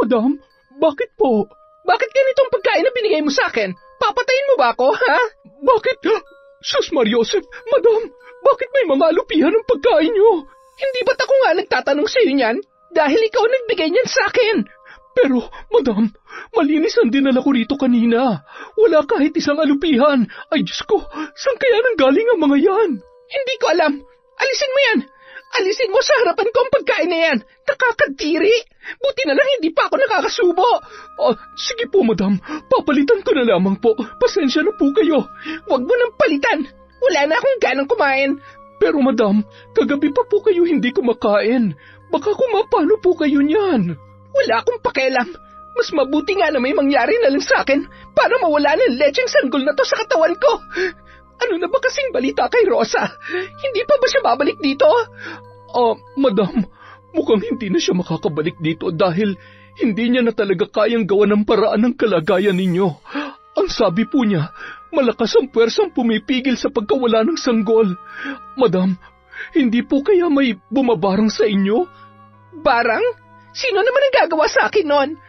Madam, bakit po? Bakit ganitong pagkain na binigay mo sa akin? Papatayin mo ba ako, ha? Bakit? Sus Mariosep, Madam, bakit may mga alupihan ng pagkain niyo? Hindi ba't ako nga nagtatanong sa'yo niyan? Dahil ikaw nagbigay niyan sa akin. Pero, Madam, malinis ang dinala ko rito kanina. Wala kahit isang alupihan. Ay, Diyos ko, saan kaya nanggaling ang mga yan? Hindi ko alam. Alisin mo yan. Alisin mo sa harapan ko ang pagkain na yan. Nakakadiri. Buti na lang hindi pa ako nakakasubo. Sige po, Madam. Papalitan ko na lamang po. Pasensya na po kayo. Huwag mo nang palitan. Wala na akong ganang kumain. Pero, Madam, kagabi pa po kayo hindi kumakain. Baka kumapano po kayo niyan. Wala akong pakialam. Mas mabuti nga na may mangyari na lang sa akin para mawala ng lecheng sanggol na to sa katawan ko. Ano na ba kasing balita kay Rosa? Hindi pa ba siya babalik dito? Madam, mukhang hindi na siya makakabalik dito dahil hindi niya na talaga kayang gawa ng paraan ng kalagayan ninyo. Ang sabi po niya, malakas ang puwersang pumipigil sa pagkawala ng sanggol. Madam, hindi po kaya may bumabarang sa inyo? Barang? Sino naman ang gagawa sa akin noon?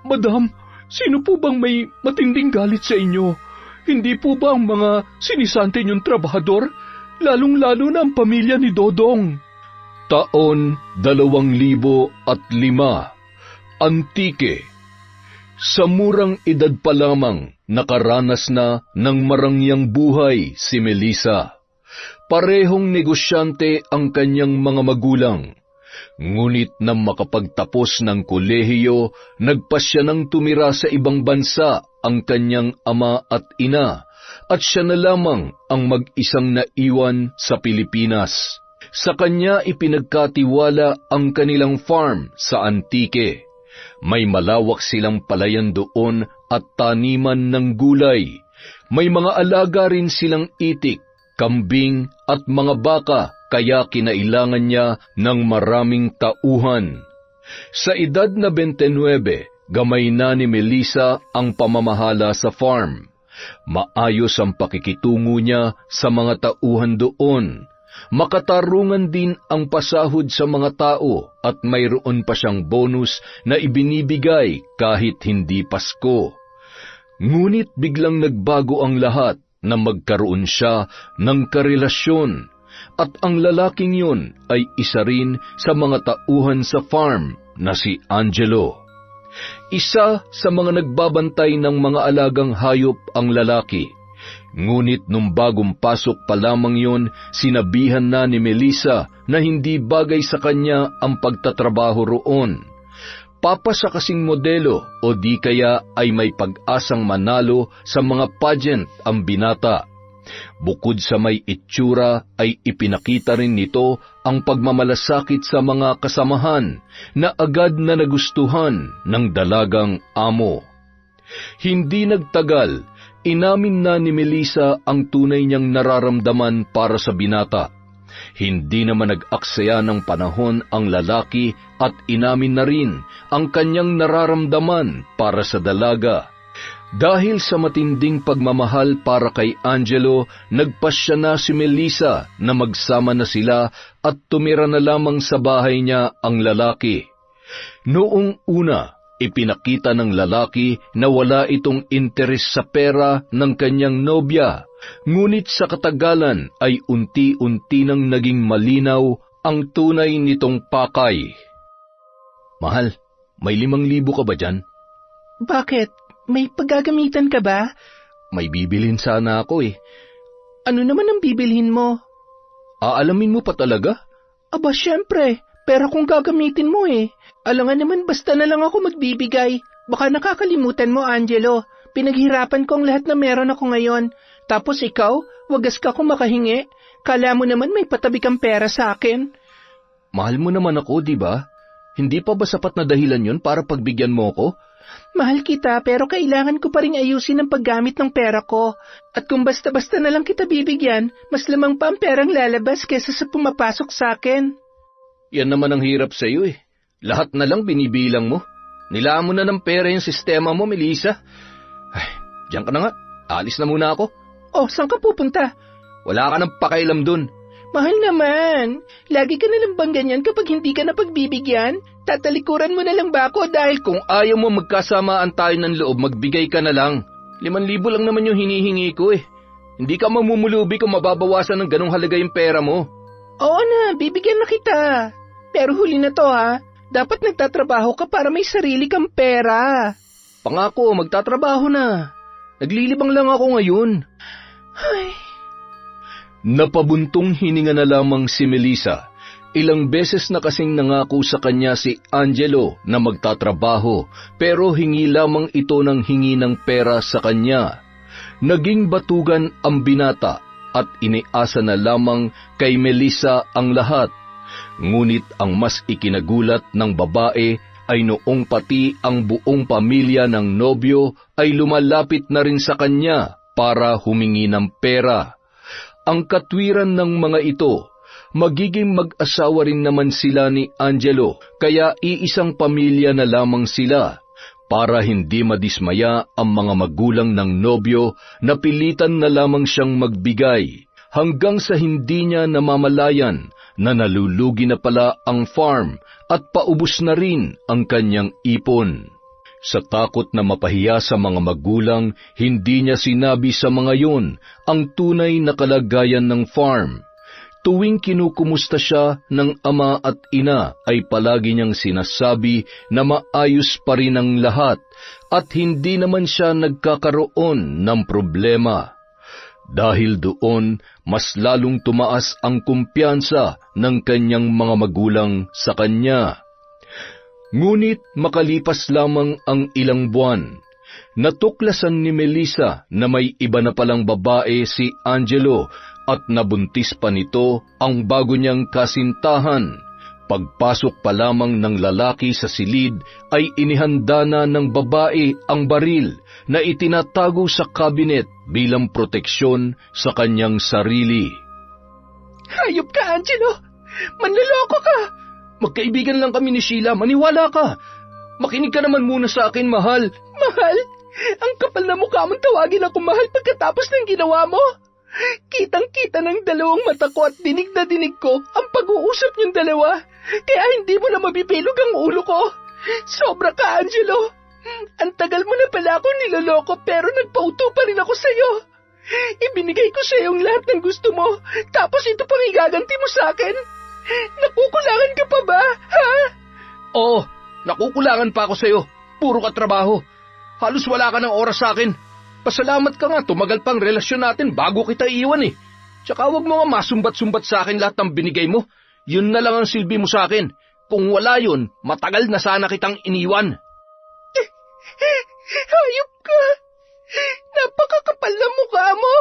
Madam, sino po bang may matinding galit sa inyo? Hindi po ba ang mga sinisante niyong trabahador? Lalong-lalo na ang pamilya ni Dodong. Taon 2005, Antique. Sa murang edad pa lamang, nakaranas na ng marangyang buhay si Melissa. Parehong negosyante ang kanyang mga magulang. Ngunit nang makapagtapos ng kolehiyo, nagpasya ng tumira sa ibang bansa ang kanyang ama at ina, at siya na lamang ang mag-isang naiwan sa Pilipinas. Sa kanya ipinagkatiwala ang kanilang farm sa Antique. May malawak silang palayan doon at taniman ng gulay. May mga alaga rin silang itik, kambing at mga baka, kaya kinailangan niya ng maraming tauhan. Sa edad na 29, gamay na ni Melissa ang pamamahala sa farm. Maayos ang pakikitungo niya sa mga tauhan doon. Makatarungan din ang pasahod sa mga tao at mayroon pa siyang bonus na ibinibigay kahit hindi Pasko. Ngunit biglang nagbago ang lahat na magkaroon siya ng karelasyon. At ang lalaking yun ay isa rin sa mga tauhan sa farm na si Angelo. Isa sa mga nagbabantay ng mga alagang hayop ang lalaki. Ngunit nung bagong pasok pa lamang yun, sinabihan na ni Melissa na hindi bagay sa kanya ang pagtatrabaho roon. Papa sa kasing modelo o di kaya ay may pag-asang manalo sa mga pageant ang binata. Bukod sa may itsura ay ipinakita rin nito ang pagmamalasakit sa mga kasamahan na agad na nagustuhan ng dalagang amo. Hindi nagtagal, inamin na ni Melissa ang tunay niyang nararamdaman para sa binata. Hindi naman nag-aksaya ng panahon ang lalaki at inamin na rin ang kanyang nararamdaman para sa dalaga. Dahil sa matinding pagmamahal para kay Angelo, nagpasya na si Melissa na magsama na sila at tumira na lamang sa bahay niya ang lalaki. Noong una, ipinakita ng lalaki na wala itong interes sa pera ng kanyang nobya, ngunit sa katagalan ay unti-unti nang naging malinaw ang tunay nitong pakay. Mahal, may 5,000 ka ba dyan? Bakit? May paggagamitan ka ba? May bibilhin sana ako eh. Ano naman ang bibilhin mo? Aalamin mo pa talaga? Aba, syempre. Pera kung gagamitin mo eh. Alangan naman basta na lang ako magbibigay. Baka nakakalimutan mo, Angelo. Pinaghirapan ko ang lahat na meron ako ngayon. Tapos ikaw, wagas ka kung makahingi. Kala mo naman may patabi kang pera sa akin. Mahal mo naman ako, di ba? Hindi pa ba sapat na dahilan yon para pagbigyan mo ako? Mahal kita pero kailangan ko pa rin ayusin ang paggamit ng pera ko. At kung basta-basta na lang kita bibigyan, mas lamang pa ang perang lalabas kesa sa pumapasok sa akin. Yan naman ang hirap sa iyo eh. Lahat na lang binibilang mo. Nilaan mo na ng pera yung sistema mo, Melissa. Ay, diyan ka na nga. Alis na muna ako. Oh, saan ka pupunta? Wala ka ng pakailam dun. Mahal naman, lagi ka nalang bang ganyan kapag hindi ka napagbibigyan? Tatalikuran mo na lang ba ako dahil Kung ayaw mo magkasamaan tayo ng loob, magbigay ka na lang. 5,000 lang naman yung hinihingi ko eh. Hindi ka mamumulubi kung mababawasan ng ganong halaga yung pera mo. Oo na, bibigyan na kita. Pero huli na to ha, dapat nagtatrabaho ka para may sarili kang pera. Pangako, magtatrabaho na. Naglilibang lang ako ngayon. Ay. Napabuntong hininga na lamang si Melissa. Ilang beses na kasing nangako sa kanya si Angelo na magtatrabaho pero hingi lamang ito ng hingi ng pera sa kanya. Naging batugan ang binata at iniasa na lamang kay Melissa ang lahat. Ngunit ang mas ikinagulat ng babae ay noong pati ang buong pamilya ng nobyo ay lumalapit na rin sa kanya para humingi ng pera. Ang katwiran ng mga ito, magiging mag-asawa rin naman sila ni Angelo, kaya iisang pamilya na lamang sila. Para hindi madismaya ang mga magulang ng nobyo, napilitan na lamang siyang magbigay, hanggang sa hindi niya namamalayan na nalulugi na pala ang farm at paubos na rin ang kanyang ipon. Sa takot na mapahiya sa mga magulang, hindi niya sinabi sa mga yun ang tunay na kalagayan ng farm. Tuwing kinukumusta siya ng ama at ina ay palagi niyang sinasabi na maayos pa rin ang lahat at hindi naman siya nagkakaroon ng problema. Dahil doon, mas lalong tumaas ang kumpiyansa ng kanyang mga magulang sa kanya. Ngunit makalipas lamang ang ilang buwan, natuklasan ni Melissa na may iba na palang babae si Angelo at nabuntis pa nito ang bago niyang kasintahan. Pagpasok pa lamang ng lalaki sa silid ay inihanda na ng babae ang baril na itinatago sa kabinet bilang proteksyon sa kanyang sarili. Hayop ka, Angelo! Manloloko ka! Magkaibigan lang kami ni Sheila, maniwala ka. Makinig ka naman muna sa akin, mahal. Mahal? Ang kapal na mukha mong tawagin ako mahal pagkatapos ng ginawa mo? Kitang-kita ng dalawang mata ko at dinig na dinig ko ang pag-uusap niyong dalawa, kaya hindi mo na mabipilog ang ulo ko. Sobra ka, Angelo. Ang tagal mo na pala akong niloloko pero nagpauto pa rin ako sa'yo. Ibinigay ko sa'yo ang lahat ng gusto mo, tapos ito pang igaganti mo sa akin. Nakukulangan ka pa ba, ha? Oo, nakukulangan pa ako sa'yo. Puro ka trabaho. Halos wala ka ng oras sa akin. Pasalamat ka nga, tumagal pang relasyon natin bago kita iiwan eh. Tsaka huwag mo nga masumbat-sumbat sa akin lahat ng binigay mo. Yun na lang ang silbi mo sa akin. Kung wala yun, matagal na sana kitang iniwan. Hayop ka! Napakakapal na mukha mo!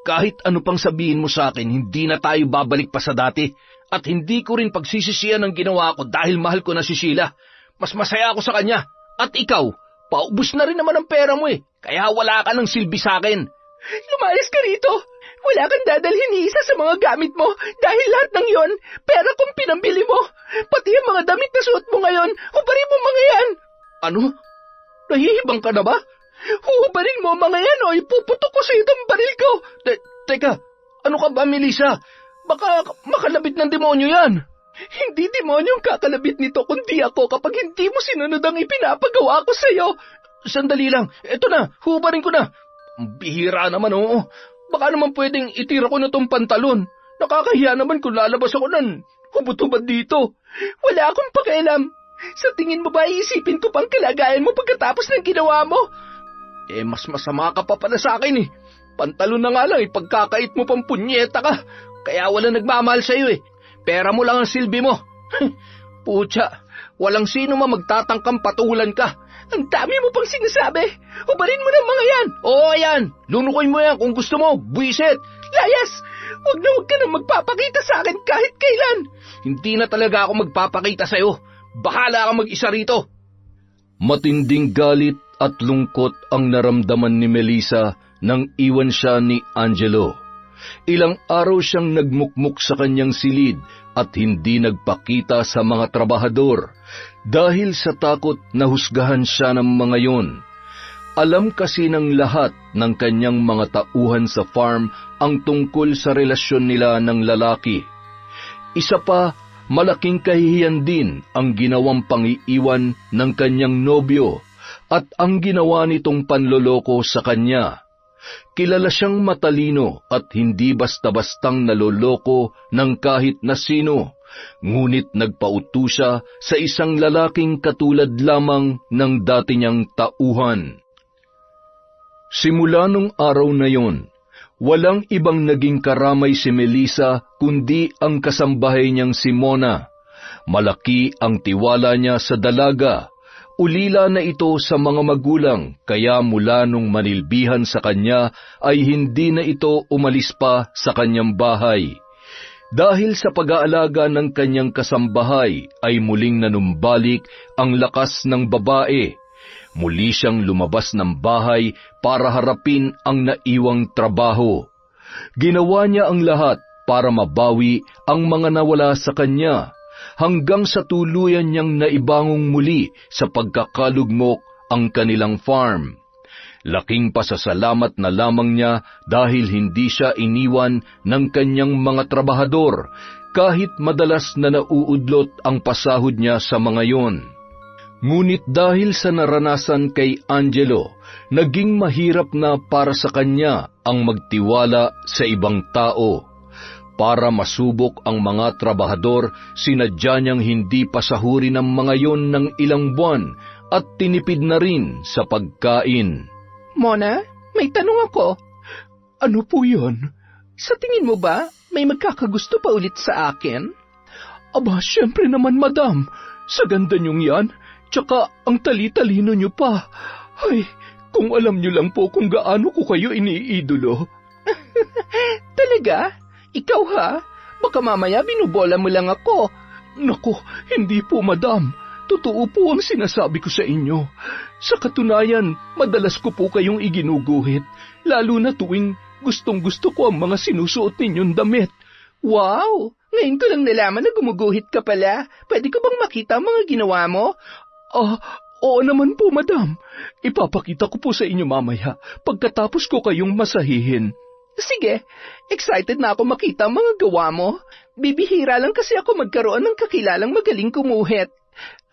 Kahit ano pang sabihin mo sa akin, hindi na tayo babalik pa sa dati. At hindi ko rin pagsisisiyan ang ginawa ko dahil mahal ko na si Sheila. Mas masaya ako sa kanya. At ikaw, paubos na rin naman ang pera mo eh. Kaya wala ka ng silbi sa akin. Lumayas ka rito. Wala kang dadalhin ni isa sa mga gamit mo dahil lahat ng yon, pera kong pinambili mo. Pati ang mga damit na suot mo ngayon, hubarin mo mga yan. Ano? Nahihibang ka na ba? Hubarin mo mga yan o ipuputok ko sa itong baril ko. Teka, ano ka ba, Melissa? Baka makalabit ng demonyo yan. Hindi demonyo ang kakalabit nito kundi ako kapag hindi mo sinunod ang ipinapagawa ko sa'yo. Sandali lang, eto na, hubarin ko na. Bihira naman, oo. Baka naman pwedeng itira ko na tong pantalon. Nakakahiya naman kung lalabas ako ng hubot-hubad dito. Wala akong pakialam. Sa tingin mo ba iisipin ko pang kalagayan mo pagkatapos ng ginawa mo? Mas masama ka pa pala sa akin eh. Pantalon na nga lang, pagkakait mo pang punyeta ka. Kaya wala nagmamahal sa'yo eh. Pera mo lang ang silbi mo. Pucha, walang sino magtatangkang patulan ka. Ang dami mo pang sinasabi. Hubarin mo ng mga yan. Oo, yan. Lunukoy mo yan kung gusto mo. Buisit. Layas! Huwag ka nang magpapakita sa akin kahit kailan. Hindi na talaga ako magpapakita sa'yo. Bahala ka mag-isa rito. Matinding galit at lungkot ang naramdaman ni Melissa nang iwan siya ni Angelo. Ilang araw siyang nagmukmuk sa kanyang silid at hindi nagpakita sa mga trabahador dahil sa takot na husgahan siya ng mga yon. Alam kasi ng lahat ng kanyang mga tauhan sa farm ang tungkol sa relasyon nila ng lalaki. Isa pa, malaking kahihiyan din ang ginawang pangiiwan ng kanyang nobyo at ang ginawa nitong panloloko sa kanya. Kilala siyang matalino at hindi basta-bastang naloloko ng kahit na sino, ngunit nagpauto siya sa isang lalaking katulad lamang ng dati niyang tauhan. Simula nung araw na yon, walang ibang naging karamay si Melissa kundi ang kasambahay niyang si Mona. Malaki ang tiwala niya sa dalaga. Ulila na ito sa mga magulang, kaya mula nung manilbihan sa kanya ay hindi na ito umalis pa sa kanyang bahay. Dahil sa pag-aalaga ng kanyang kasambahay ay muling nanumbalik ang lakas ng babae. Muli siyang lumabas ng bahay para harapin ang naiwang trabaho. Ginawa niya ang lahat para mabawi ang mga nawala sa kanya, hanggang sa tuluyan niyang naibangong muli sa pagkakalugmok ang kanilang farm. Laking pasasalamat na lamang niya dahil hindi siya iniwan ng kanyang mga trabahador kahit madalas na nauudlot ang pasahod niya sa mga yon. Ngunit dahil sa naranasan kay Angelo, naging mahirap na para sa kanya ang magtiwala sa ibang tao. Para masubok ang mga trabahador, sinadya niyang hindi pasahurin ang mga yon ng ilang buwan at tinipid na rin sa pagkain. Mona, may tanong ako. Ano po yun? Sa tingin mo ba, may magkakagusto pa ulit sa akin? Aba, syempre naman, madam. Sa ganda niyong yan, tsaka ang tali-talino niyo pa. Ay, kung alam niyo lang po kung gaano ko kayo iniidolo. Talaga? Ikaw ha? Baka mamaya binubola mo lang ako. Naku, hindi po, madam. Totoo po ang sinasabi ko sa inyo. Sa katunayan, madalas ko po kayong iginuguhit, lalo na tuwing gustong-gusto ko ang mga sinusuot ninyong damit. Wow! Ngayon ko lang nalaman na gumuguhit ka pala. Pwede ko bang makita ang mga ginawa mo? Oo naman po, madam. Ipapakita ko po sa inyo mamaya pagkatapos ko kayong masahihin. Sige, excited na ako makita ang mga gawa mo. Bibihira lang kasi ako magkaroon ng kakilalang magaling kumuhit.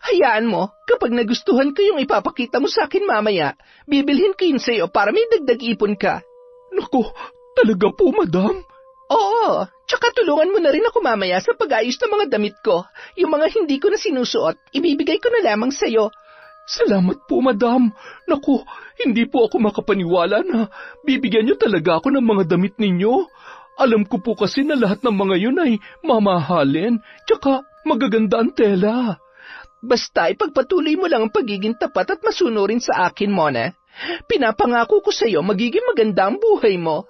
Hayaan mo, kapag nagustuhan ko yung ipapakita mo sa akin mamaya, bibilhin ko yun sa'yo para may dagdag ipon ka. Naku, talaga po, madam? Oo, tsaka tulungan mo na rin ako mamaya sa pag-ayos ng mga damit ko. Yung mga hindi ko na sinusuot, ibibigay ko na lamang sa'yo. Salamat po, madam. Naku, hindi po ako makapaniwala na bibigyan niyo talaga ako ng mga damit ninyo. Alam ko po kasi na lahat ng mga yun ay mamahalin, tsaka magaganda ang tela. Basta ipagpatuloy mo lang ang pagiging tapat at masunurin sa akin, Mona. Pinapangako ko sa'yo magiging maganda ang buhay mo.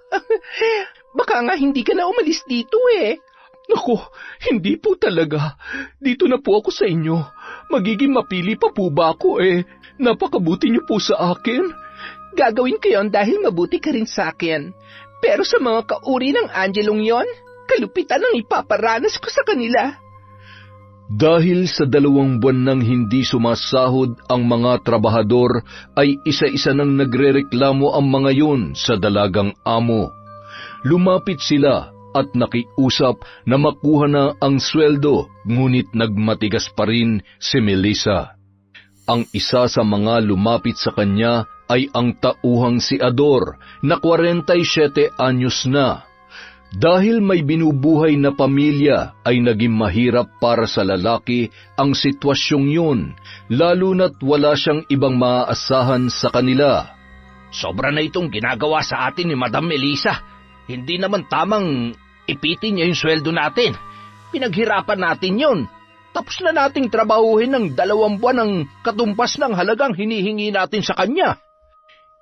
Baka nga hindi ka na umalis dito eh. Naku, hindi po talaga. Dito na po ako sa inyo. Magiging mapili pa po ba ako eh? Napakabuti niyo po sa akin. Gagawin ko yon dahil mabuti ka rin sa akin. Pero sa mga kauri ng Angelong yon, kalupitan ang ipaparanas ko sa kanila. Dahil sa 2 buwan nang hindi sumasahod ang mga trabahador, ay isa-isa nang nagrereklamo ang mga yun sa dalagang amo. Lumapit sila at nakiusap na makuha na ang sweldo, ngunit nagmatigas pa rin si Melissa. Ang isa sa mga lumapit sa kanya ay ang tauhang si Ador na 47 anyos na. Dahil may binubuhay na pamilya ay naging mahirap para sa lalaki ang sitwasyong yun, lalo na't wala siyang ibang maaasahan sa kanila. Sobra na itong ginagawa sa atin ni Madam Melissa. Hindi naman tamang ipitin niya yung sweldo natin. Pinaghirapan natin yun. Tapos na nating trabahuhin ng 2 buwan ang katumpas ng halagang hinihingi natin sa kanya.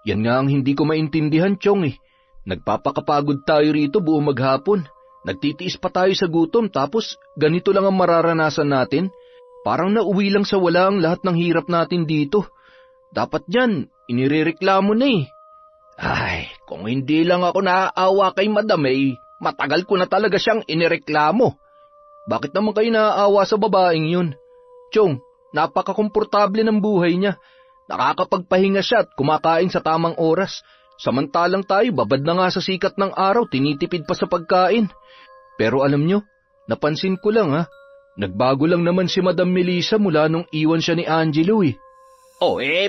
Yan nga ang hindi ko maintindihan, Chong eh. Nagpapakapagod tayo rito buong maghapon. Nagtitiis pa tayo sa gutom tapos ganito lang ang mararanasan natin. Parang nauwi lang sa wala ang lahat ng hirap natin dito. Dapat dyan, inirereklamo na eh. Ay, kung hindi lang ako naaawa kay Madam matagal ko na talaga siyang inireklamo. Bakit naman kayo naaawa sa babaeng yun? Chong, napakakomportable ng buhay niya. Nakakapagpahinga siya at kumakain sa tamang oras. Samantalang tayo, babad na nga sa sikat ng araw, tinitipid pa sa pagkain. Pero alam nyo, napansin ko lang nagbago lang naman si Madam Melissa mula nung iwan siya ni Angelo eh.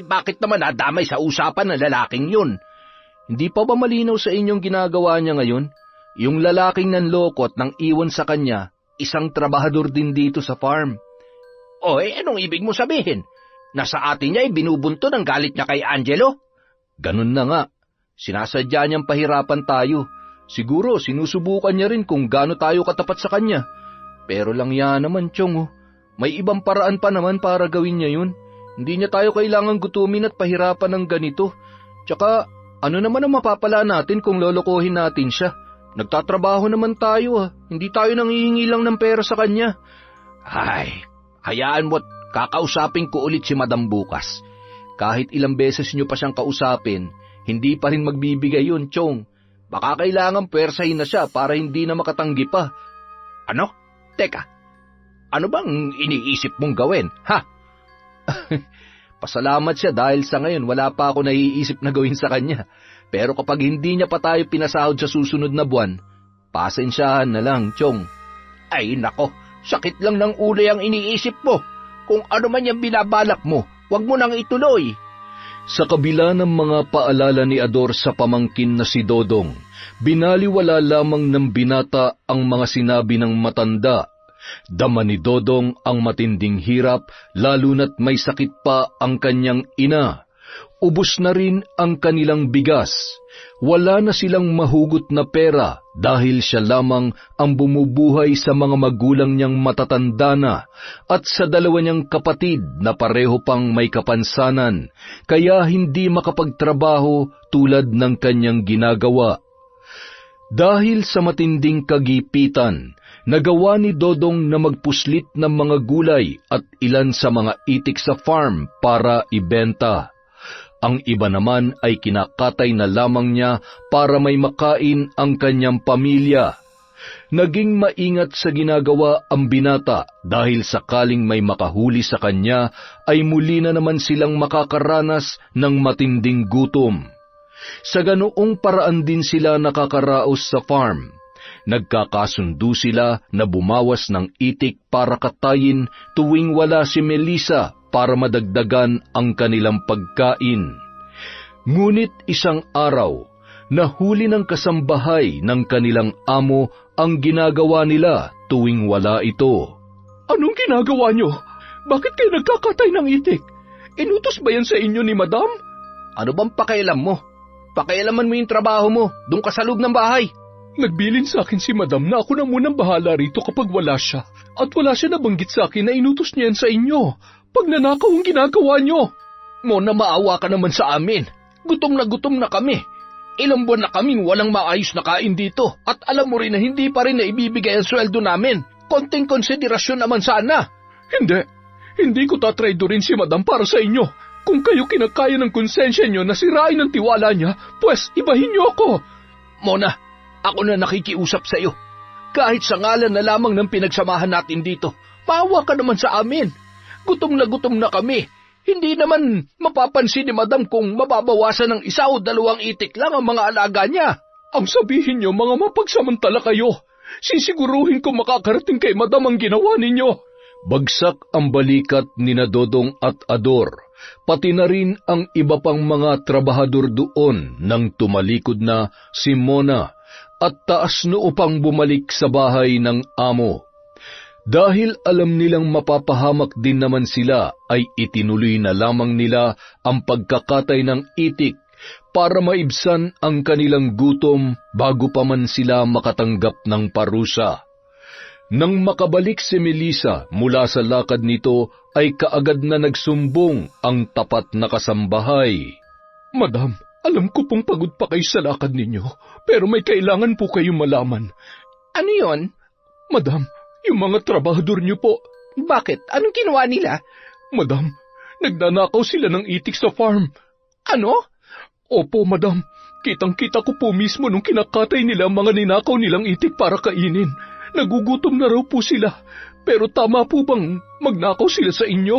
Bakit naman nadamay sa usapan ng lalaking yun? Hindi pa ba malinaw sa inyong ginagawa niya ngayon? Yung lalaking nanlokot nang iwan sa kanya, isang trabahador din dito sa farm. Anong ibig mo sabihin? Nasa atin niya binubunto ng galit niya kay Angelo? Ganun na nga. Sinasadya niyang pahirapan tayo. Siguro sinusubukan niya rin kung gaano tayo katapat sa kanya. Pero lang yan naman, Chong. May ibang paraan pa naman para gawin niya yun. Hindi niya tayo kailangang gutumin at pahirapan ng ganito. Tsaka, ano naman ang mapapala natin kung lolokohin natin siya? Nagtatrabaho naman tayo Hindi tayo nanghihingi lang ng pera sa kanya. Ay, hayaan mo't kakausapin ko ulit si Madam bukas. Kahit ilang beses niyo pa siyang kausapin, hindi pa rin magbibigay yun, Chong. Baka kailangan pwersahin na siya para hindi na makatanggi pa. Ano? Teka, ano bang iniisip mong gawin, ha? Pasalamat siya dahil sa ngayon wala pa ako naiisip na gawin sa kanya. Pero kapag hindi niya pa tayo pinasahod sa susunod na buwan, pasensyahan na lang, Chong. Ay nako, sakit lang ng ulo ang iniisip mo. Kung ano man yung binabalak mo, wag mo nang ituloy. Sa kabila ng mga paalala ni Ador sa pamangkin na si Dodong, binaliwala lamang ng binata ang mga sinabi ng matanda. Dama ni Dodong ang matinding hirap, lalo na't may sakit pa ang kanyang ina. Ubos na rin ang kanilang bigas. Wala na silang mahugot na pera dahil siya lamang ang bumubuhay sa mga magulang niyang matatanda na at sa dalawa niyang kapatid na pareho pang may kapansanan, kaya hindi makapagtrabaho tulad ng kanyang ginagawa. Dahil sa matinding kagipitan, nagawa ni Dodong na magpuslit ng mga gulay at ilan sa mga itik sa farm para ibenta. Ang iba naman ay kinakatay na lamang niya para may makain ang kanyang pamilya. Naging maingat sa ginagawa ang binata dahil sakaling may makahuli sa kanya ay muli na naman silang makakaranas ng matinding gutom. Sa ganoong paraan din sila nakakaraos sa farm. Nagkakasundo sila na bumawas ng itik para katayin tuwing wala si Melissa para madagdagan ang kanilang pagkain. Ngunit isang araw, nahuli ng kasambahay ng kanilang amo ang ginagawa nila tuwing wala ito. Anong ginagawa nyo? Bakit kayo nagkakatay ng itik? Inutos ba yan sa inyo ni Madam? Ano bang pakialam mo? Pakialaman mo yung trabaho mo, doon ka sa loob ng bahay. Nagbilin sa akin si Madam na ako na munang bahala rito kapag wala siya. At wala siya nabanggit sa akin na inutos niya yan sa inyo. Pag nanakaw ang ginagawa nyo. Mona, maawa ka naman sa amin. Gutom na kami. Ilang buwan na kaming walang maayos na kain dito. At alam mo rin na hindi pa rin na ibibigay ang sweldo namin. Konting konsiderasyon naman sana. Hindi ko tatraydorin si Madam para sa inyo. Kung kayo kinakaya ng konsensya nyo na sirain ang tiwala niya, pues ibahin niyo ako. Mona, ako na nakikiusap sa iyo. Kahit sa ngalan na lamang ng pinagsamahan natin dito, maawa ka naman sa amin. Gutom na kami. Hindi naman mapapansin ni Madam kung mababawasan ng 1 o 2 itik lang ang mga alaga niya. Ang sabihin niyo, mga mapagsamantala kayo. Sisiguruhin ko makakarating kay Madam ang ginawa ninyo. Bagsak ang balikat ni Dodong at Ador, pati na rin ang iba pang mga trabahador doon nang tumalikod na si Mona at taas noo pang bumalik sa bahay ng amo. Dahil alam nilang mapapahamak din naman sila, ay itinuloy na lamang nila ang pagkakatay ng itik para maibsan ang kanilang gutom bago pa man sila makatanggap ng parusa. Nang makabalik si Melissa mula sa lakad nito, ay kaagad na nagsumbong ang tapat na kasambahay. Madam, alam ko pong pagod pa kayo sa lakad ninyo, pero may kailangan po kayong malaman. Ano yon? Madam, yung mga trabahador niyo po. Bakit? Anong ginawa nila? Madam, nagnanakaw sila ng itik sa farm. Ano? Opo, Madam. Kitang-kita ko po mismo nung kinakatay nila ang mga ninakaw nilang itik para kainin. Nagugutom na raw po sila. Pero tama po bang magnakaw sila sa inyo?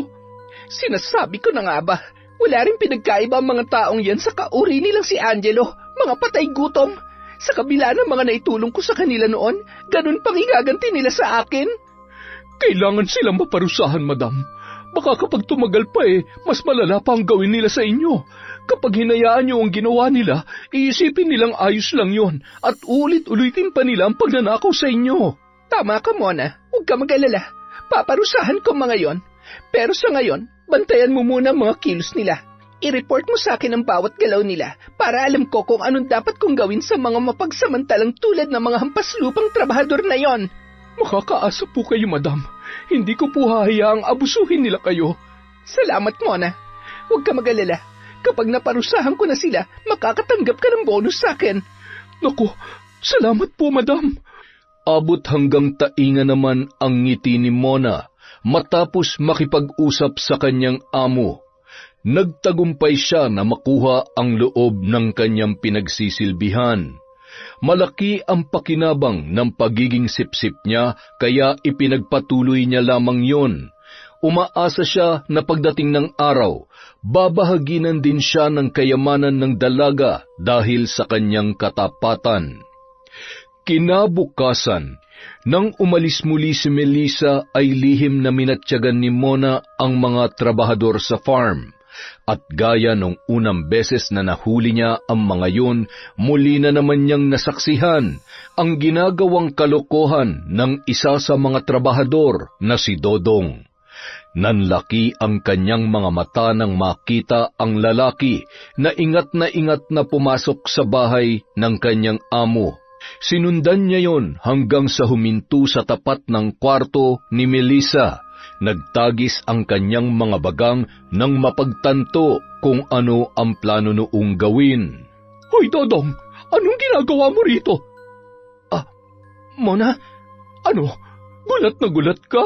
Sinasabi ko na nga ba, wala rin pinagkaiba ang mga taong yan sa kauri nilang si Angelo. Mga patay gutom. Sa kabila ng mga naitulong ko sa kanila noon, ganun pang igaganti nila sa akin? Kailangan silang maparusahan, madam. Baka kapag tumagal pa mas malala pa ang gawin nila sa inyo. Kapag hinayaan niyo ang ginawa nila, iisipin nilang ayos lang yon at ulit-ulitin pa nila ang pagnanakaw sa inyo. Tama ka, Mona. Huwag ka mag-alala. Paparusahan ko mga yon. Pero sa ngayon, bantayan mo muna ang mga kilos nila. I-report mo sa akin ang bawat galaw nila para alam ko kung anong dapat kong gawin sa mga mapagsamantalang tulad ng mga hampaslupang trabahador na yon. Makakaasa po kayo, madam. Hindi ko po hahayaang abusuhin nila kayo. Salamat, Mona. Huwag ka mag-alala. Kapag naparusahan ko na sila, makakatanggap ka ng bonus sa akin. Naku, salamat po, madam. Abot hanggang tainga naman ang ngiti ni Mona matapos makipag-usap sa kanyang amo. Nagtagumpay siya na makuha ang loob ng kanyang pinagsisilbihan. Malaki ang pakinabang ng pagiging sipsip niya kaya ipinagpatuloy niya lamang yon. Umaasa siya na pagdating ng araw, babahaginan din siya ng kayamanan ng dalaga dahil sa kanyang katapatan. Kinabukasan, nang umalis muli si Melissa ay lihim na minatyagan ni Mona ang mga trabahador sa farm. At gaya nung unang beses na nahuli niya ang mga yun, muli na naman niyang nasaksihan ang ginagawang kalokohan ng isa sa mga trabahador na si Dodong. Nanlaki ang kanyang mga mata nang makita ang lalaki na ingat na pumasok sa bahay ng kanyang amo. Sinundan niya yon hanggang sa huminto sa tapat ng kwarto ni Melissa. Nagtagis ang kanyang mga bagang nang mapagtanto kung ano ang plano noong gawin. Hoy, Dodong! Anong ginagawa mo rito? Mona, ano? Gulat na gulat ka?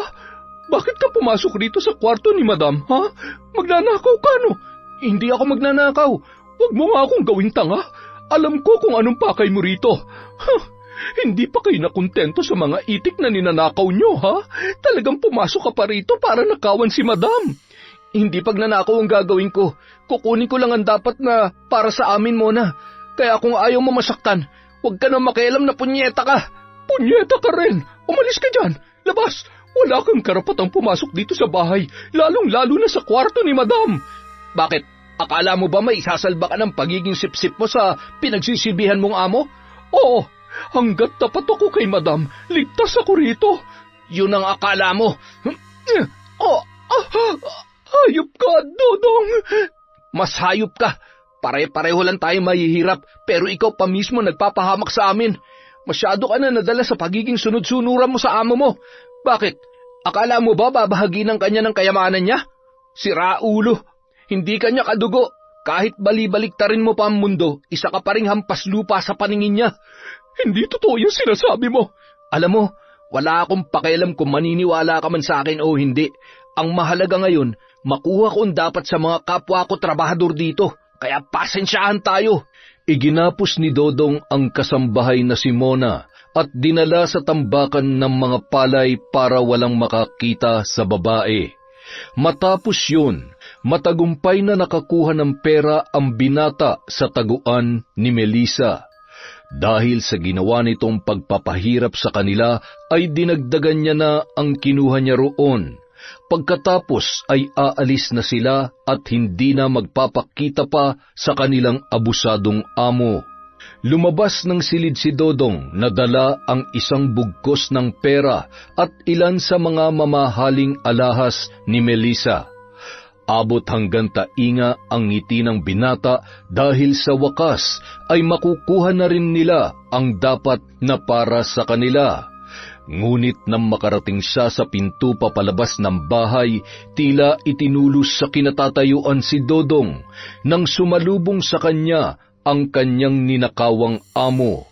Bakit ka pumasok rito sa kwarto ni Madam, ha? Magnanakaw ka, no? Hindi ako magnanakaw. Huwag mo nga akong gawing tanga. Alam ko kung anong pakay mo rito. Hindi pa kayo nakontento sa mga itik na ninanakaw nyo, ha? Talagang pumasok ka pa rito para nakawan si Madam. Hindi pagnanakaw ang gagawin ko. Kukunin ko lang ang dapat na para sa amin, Mona. Kaya kung ayaw mo masaktan, huwag ka na makialam na punyeta ka. Punyeta ka rin! Umalis ka dyan! Labas! Wala kang karapatang pumasok dito sa bahay, lalong-lalo na sa kwarto ni Madam. Bakit? Akala mo ba may isasalba ka ng pagiging sipsip mo sa pinagsisilbihan mong amo? Oo! Hanggat tapat ako kay Madam, ligtas ako rito. Yun ang akala mo. Hayop ka, Dodong. Mas hayop ka. Pare-pareho lang tayo mahihirap, pero ikaw pa mismo nagpapahamak sa amin. Masyado ka na nadala sa pagiging sunod-sunuran mo sa amo mo. Bakit? Akala mo ba babahaginan kanya ng kayamanan niya? Sira ulo. Hindi kanya kadugo. Kahit bali-baliktarin mo pa ang mundo, isa ka pa ring hampas lupa sa paningin niya. Hindi totoo yung sinasabi mo. Alam mo, wala akong pakialam kung maniniwala ka man sa akin o hindi. Ang mahalaga ngayon, makuha ko ang dapat sa mga kapwa ko trabahador dito. Kaya pasensyahan tayo. Iginapos ni Dodong ang kasambahay na si Mona at dinala sa tambakan ng mga palay para walang makakita sa babae. Matapos yun, matagumpay na nakakuha ng pera ang binata sa taguan ni Melissa. Dahil sa ginawa nitong pagpapahirap sa kanila ay dinagdagan niya na ang kinuha niya roon. Pagkatapos ay aalis na sila at hindi na magpapakita pa sa kanilang abusadong amo. Lumabas ng silid si Dodong na dala ang isang bugkos ng pera at ilan sa mga mamahaling alahas ni Melissa. Abot hanggang tainga ang ngiti ng binata dahil sa wakas ay makukuha na rin nila ang dapat na para sa kanila. Ngunit nang makarating siya sa pinto papalabas ng bahay, tila itinulos sa kinatatayuan si Dodong nang sumalubong sa kanya ang kanyang ninakawang amo.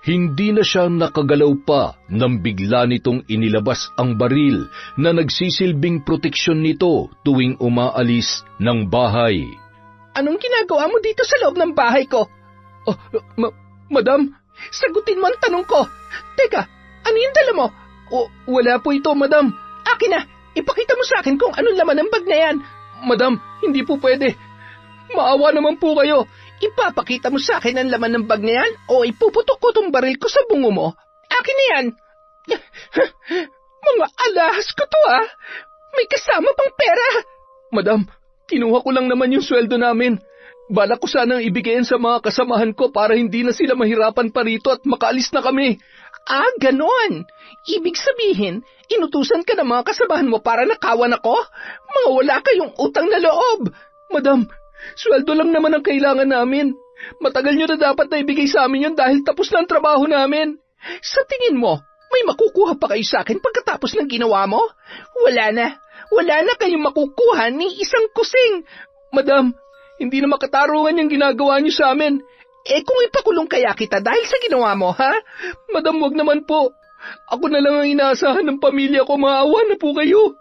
Hindi na siya nakagalaw pa nang bigla nitong inilabas ang baril na nagsisilbing proteksyon nito tuwing umaalis ng bahay. Anong ginagawa mo dito sa loob ng bahay ko? Madam? Sagutin mo ang tanong ko. Teka, ano yung dala mo? Wala po ito, Madam. Akin na, ipakita mo sa akin kung anong laman ng bag na yan. Madam, hindi po pwede. Maawa naman po kayo. Ipapakita mo sa akin ang laman ng bag na yan o ipuputok ko tong baril ko sa bungo mo. Akin na yan. Mga alahas ko to May kasama pang pera. Madam, kinuha ko lang naman yung sweldo namin. Balak ko sanang ibigay sa mga kasamahan ko para hindi na sila mahirapan pa rito at makaalis na kami. Ganon. Ibig sabihin, inutusan ka ng mga kasamahan mo para nakawan ako? Mga wala kayong utang na loob. Madam, sweldo lang naman ang kailangan namin. Matagal nyo na dapat na ibigay sa amin yun dahil tapos na ang trabaho namin. Sa tingin mo, may makukuha pa kayo sa akin pagkatapos ng ginawa mo? Wala na kayong makukuha ni isang kusing. Madam, hindi na makatarungan yung ginagawa niyo sa amin. Kung ipakulong kaya kita dahil sa ginawa mo, ha? Madam, wag naman po. Ako na lang ang inaasahan ng pamilya ko. Maawa na po kayo.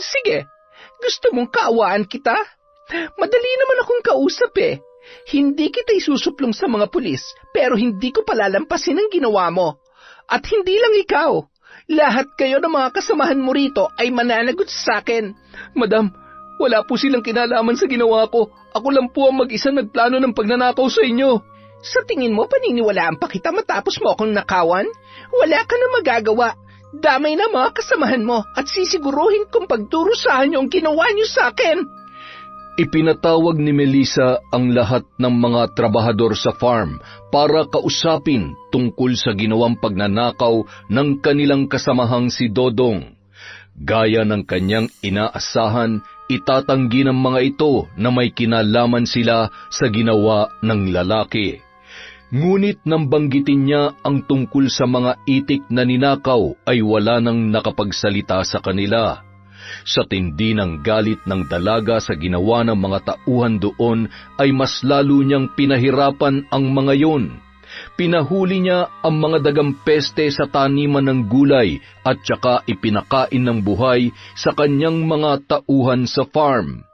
Sige, gusto mong kaawaan kita? Madali naman akong kausap Hindi kita isusuplong sa mga pulis, pero hindi ko palalampasin ang ginawa mo. At hindi lang ikaw. Lahat kayo ng mga kasamahan mo rito ay mananagot sa akin. Madam, wala po silang kinalaman sa ginawa ko. Ako lang po ang mag-isa nagplano ng pagnanakaw sa inyo. Sa tingin mo, paniniwalaan pa kita matapos mo akong nakawan? Wala ka na magagawa. Damay na mga kasamahan mo at sisiguruhin kong pagdurusahan niyo ang ginawa niyo sa akin. Ipinatawag ni Melissa ang lahat ng mga trabahador sa farm para kausapin tungkol sa ginawang pagnanakaw ng kanilang kasamahang si Dodong. Gaya ng kanyang inaasahan, itatanggi ng mga ito na may kinalaman sila sa ginawa ng lalaki. Ngunit nang banggitin niya ang tungkol sa mga itik na ninakaw ay wala nang nakapagsalita sa kanila. Sa tindi ng galit ng dalaga sa ginawa ng mga tauhan doon ay mas lalo niyang pinahirapan ang mga yon. Pinahuli niya ang mga dagang peste sa taniman ng gulay at saka ipinakain ng buhay sa kanyang mga tauhan sa farm.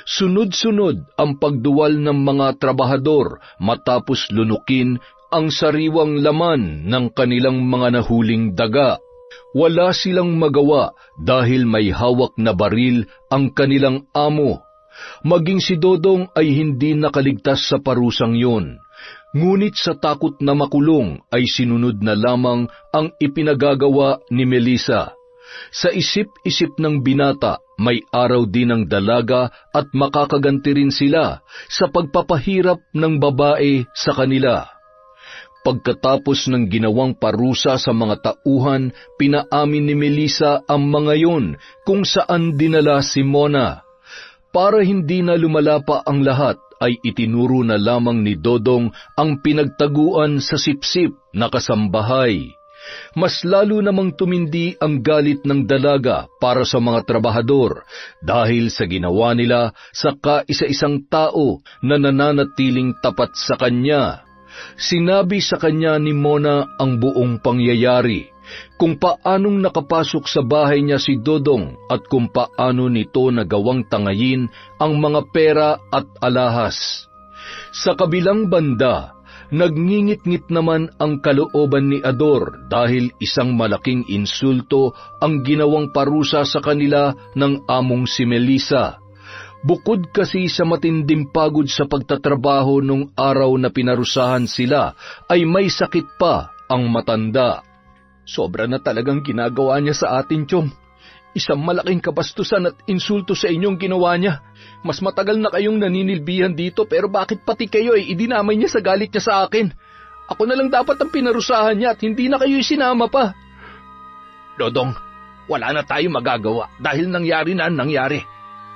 Sunod-sunod ang pagduwal ng mga trabahador matapos lunukin ang sariwang laman ng kanilang mga nahuling daga. Wala silang magawa dahil may hawak na baril ang kanilang amo. Maging si Dodong ay hindi nakaligtas sa parusang yun. Ngunit sa takot na makulong ay sinunod na lamang ang ipinagagawa ni Melissa. Sa isip-isip ng binata, may araw din ng dalaga at makakaganti rin sila sa pagpapahirap ng babae sa kanila. Pagkatapos ng ginawang parusa sa mga tauhan, pinaamin ni Melissa ang mga yon kung saan dinala si Mona. Para hindi na lumala pa ang lahat, ay itinuro na lamang ni Dodong ang pinagtaguan sa sipsip na kasambahay. Mas lalo namang tumindi ang galit ng dalaga para sa mga trabahador dahil sa ginawa nila sa kaisa-isang tao na nananatiling tapat sa kanya. Sinabi sa kanya ni Mona ang buong pangyayari, kung paanong nakapasok sa bahay niya si Dodong at kung paano nito nagawang tangayin ang mga pera at alahas. Sa kabilang banda, nagngingit-ngit naman ang kalooban ni Ador dahil isang malaking insulto ang ginawang parusa sa kanila ng among si Melissa. Bukod kasi sa matinding pagod sa pagtatrabaho nung araw na pinarusahan sila, ay may sakit pa ang matanda. Sobra na talagang ginagawa niya sa atin, Chong. Isang malaking kabastusan at insulto sa inyong ginawa niya. Mas matagal na kayong naninilbihan dito pero bakit pati kayo ay idinamay niya sa galit niya sa akin? Ako na lang dapat ang pinarusahan niya at hindi na kayo isinama pa. Dodong, wala na tayong magagawa dahil nangyari na ang nangyari.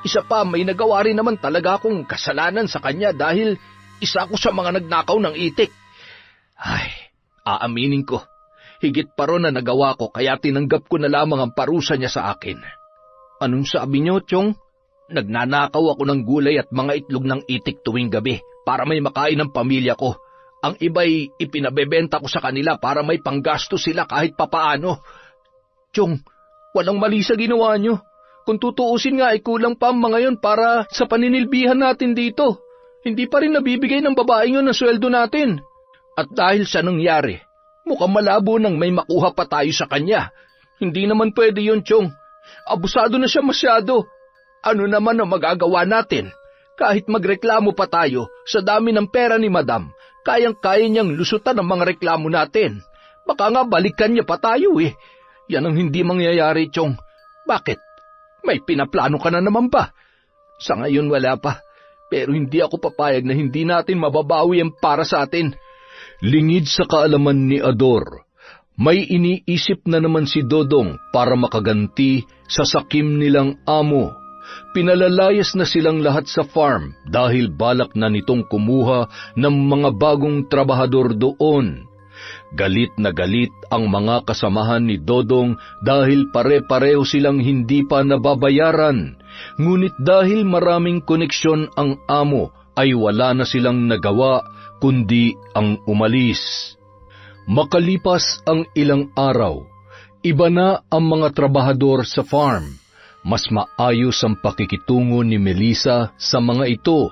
Isa pa, may nagawa rin naman talaga akong kasalanan sa kanya dahil isa ako sa mga nagnakaw ng itik. Ay, aaminin ko. Higit pa ron na nagawa ko kaya tinanggap ko na lamang ang parusa niya sa akin. Anong sabi niyo, Chong? Nagnanakaw ako ng gulay at mga itlog ng itik tuwing gabi para may makain ng pamilya ko. Ang iba'y ipinabebenta ko sa kanila para may panggasto sila kahit papaano. Chong, walang mali sa ginawa niyo. Kung tutuusin nga ay kulang pa ang mga yon para sa paninilbihan natin dito. Hindi pa rin nabibigay ng babaeng yun ang sweldo natin. At dahil sa nangyari, mukhang malabo nang may makuha pa tayo sa kanya. Hindi naman pwede yun, Chong. Abusado na siya masyado. Ano naman ang magagawa natin? Kahit magreklamo pa tayo, sa dami ng pera ni Madam, kayang-kaya niyang lusutan ang mga reklamo natin. Baka nga balikan niya pa tayo eh. Yan ang hindi mangyayari, Chong. Bakit? May pinaplano ka na naman ba? Sa ngayon wala pa, pero hindi ako papayag na hindi natin mababawi ang para sa atin. Lingid sa kaalaman ni Ador, may iniisip na naman si Dodong para makaganti sa sakim nilang amo. Pinalalayas na silang lahat sa farm dahil balak na nitong kumuha ng mga bagong trabahador doon. Galit na galit ang mga kasamahan ni Dodong dahil pare-pareho silang hindi pa nababayaran. Ngunit dahil maraming koneksyon ang amo ay wala na silang nagawa kundi ang umalis. Makalipas ang ilang araw, iba na ang mga trabahador sa farm. Mas maayos ang pakikitungo ni Melissa sa mga ito.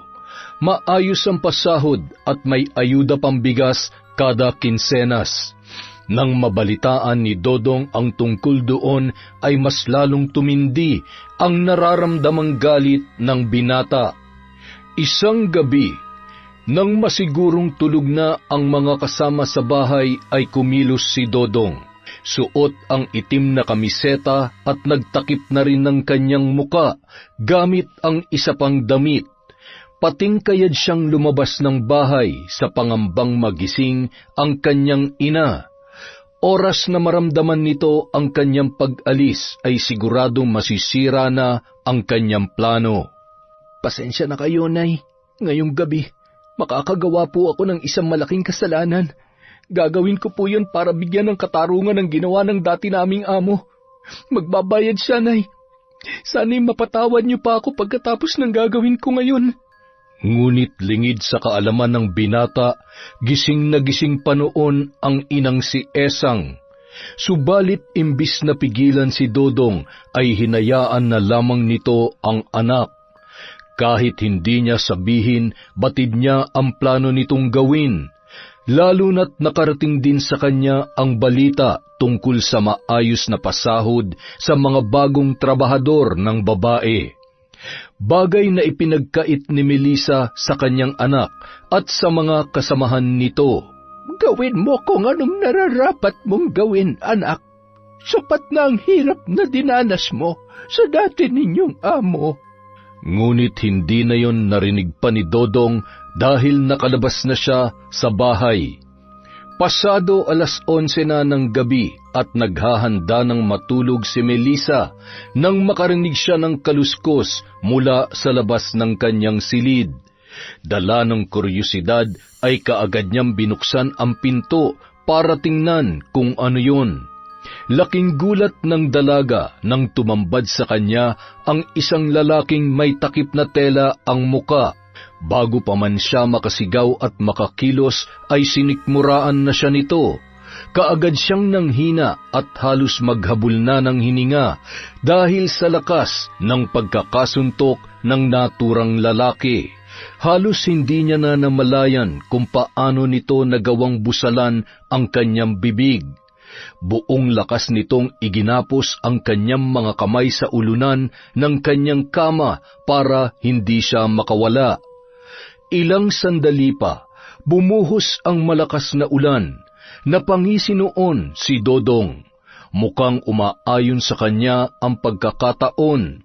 Maayos ang pasahod at may ayuda pambigas kada kinsenas. Nang mabalitaan ni Dodong ang tungkol doon ay mas lalong tumindi ang nararamdamang galit ng binata. Isang gabi, nang masigurong tulog na ang mga kasama sa bahay ay kumilos si Dodong. Suot ang itim na kamiseta at nagtakip na rin ng kanyang muka gamit ang isa pang damit. Patingkayad siyang lumabas ng bahay sa pangambang magising ang kanyang ina. Oras na maramdaman nito ang kanyang pag-alis ay siguradong masisira na ang kanyang plano. Pasensya na kayo, Nay. Ngayong gabi, makakagawa po ako ng isang malaking kasalanan. Gagawin ko po yun para bigyan ng katarungan ang ginawa ng dati naming amo. Magbabayad siya, Nay. Sana'y mapatawad niyo pa ako pagkatapos ng gagawin ko ngayon. Ngunit lingid sa kaalaman ng binata, gising na gising pa noon ang inang si Esang. Subalit imbis na pigilan si Dodong ay hinayaan na lamang nito ang anak. Kahit hindi niya sabihin, batid niya ang plano nitong gawin. Lalo na't nakarating din sa kanya ang balita tungkol sa maayos na pasahod sa mga bagong trabahador ng babae. Bagay na ipinagkait ni Melissa sa kanyang anak at sa mga kasamahan nito. Gawin mo kung anong nararapat mong gawin, anak. Sapat na ang hirap na dinanas mo sa dati ninyong amo. Ngunit hindi na yon narinig pa ni Dodong dahil nakalabas na siya sa bahay. Pasado 11:00 na ng gabi at naghahanda ng matulog si Melissa nang makarinig siya ng kaluskos mula sa labas ng kanyang silid. Dala ng kuryosidad ay kaagad niyang binuksan ang pinto para tingnan kung ano yun. Laking gulat ng dalaga nang tumambad sa kanya ang isang lalaking may takip na tela ang muka. Bago pa man siya makasigaw at makakilos ay sinikmuraan na siya nito. Kaagad siyang nanghina at halos maghabol na ng hininga dahil sa lakas ng pagkakasuntok ng naturang lalaki. Halos hindi niya na namalayan kung paano nito nagawang busalan ang kanyang bibig. Buong lakas nitong iginapos ang kanyang mga kamay sa ulunan ng kanyang kama para hindi siya makawala. Ilang sandali pa, bumuhos ang malakas na ulan. Napangisi noon si Dodong. Mukhang umaayon sa kanya ang pagkakataon.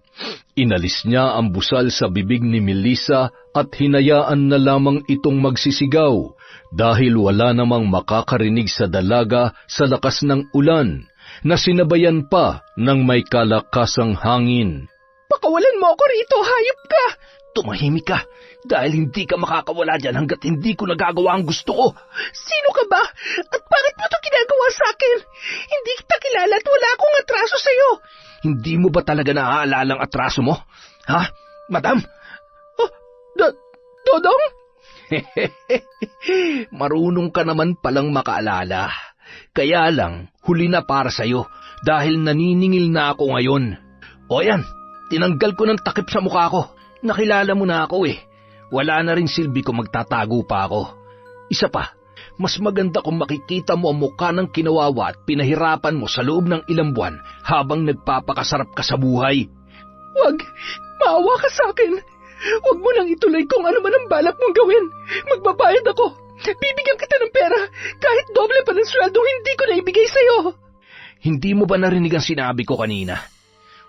Inalis niya ang busal sa bibig ni Melissa at hinayaan na lamang itong magsisigaw dahil wala namang makakarinig sa dalaga sa lakas ng ulan na sinabayan pa ng may kalakasang hangin. Pakawalan mo ako rito, hayop ka! Tumahimik ka, dahil hindi ka makakawala dyan hanggat hindi ko nagagawa ang gusto ko. Sino ka ba? At bakit mo ito ginagawa sa akin? Hindi kita kilala at wala akong atraso sa'yo. Hindi mo ba talaga naaalala ang atraso mo? Ha, madam? Oh, Dodong? Marunong ka naman palang makaalala. Kaya lang, huli na para sa'yo dahil naniningil na ako ngayon. O yan, tinanggal ko ng takip sa mukha ko. Nakilala mo na ako eh. Wala na rin silbi kung magtatago pa ako. Isa pa, mas maganda kung makikita mo ang mukha ng kinawawa at pinahirapan mo sa loob ng ilang buwan habang nagpapakasarap ka sa buhay. Wag, maawa ka sa akin. Huwag mo nang ituloy kung ano man ang balak mong gawin. Magbabayad ako. Bibigyan kita ng pera. Kahit doble pa ng sweldo, hindi ko na ibigay sa'yo. Hindi mo ba narinig ang sinabi ko kanina?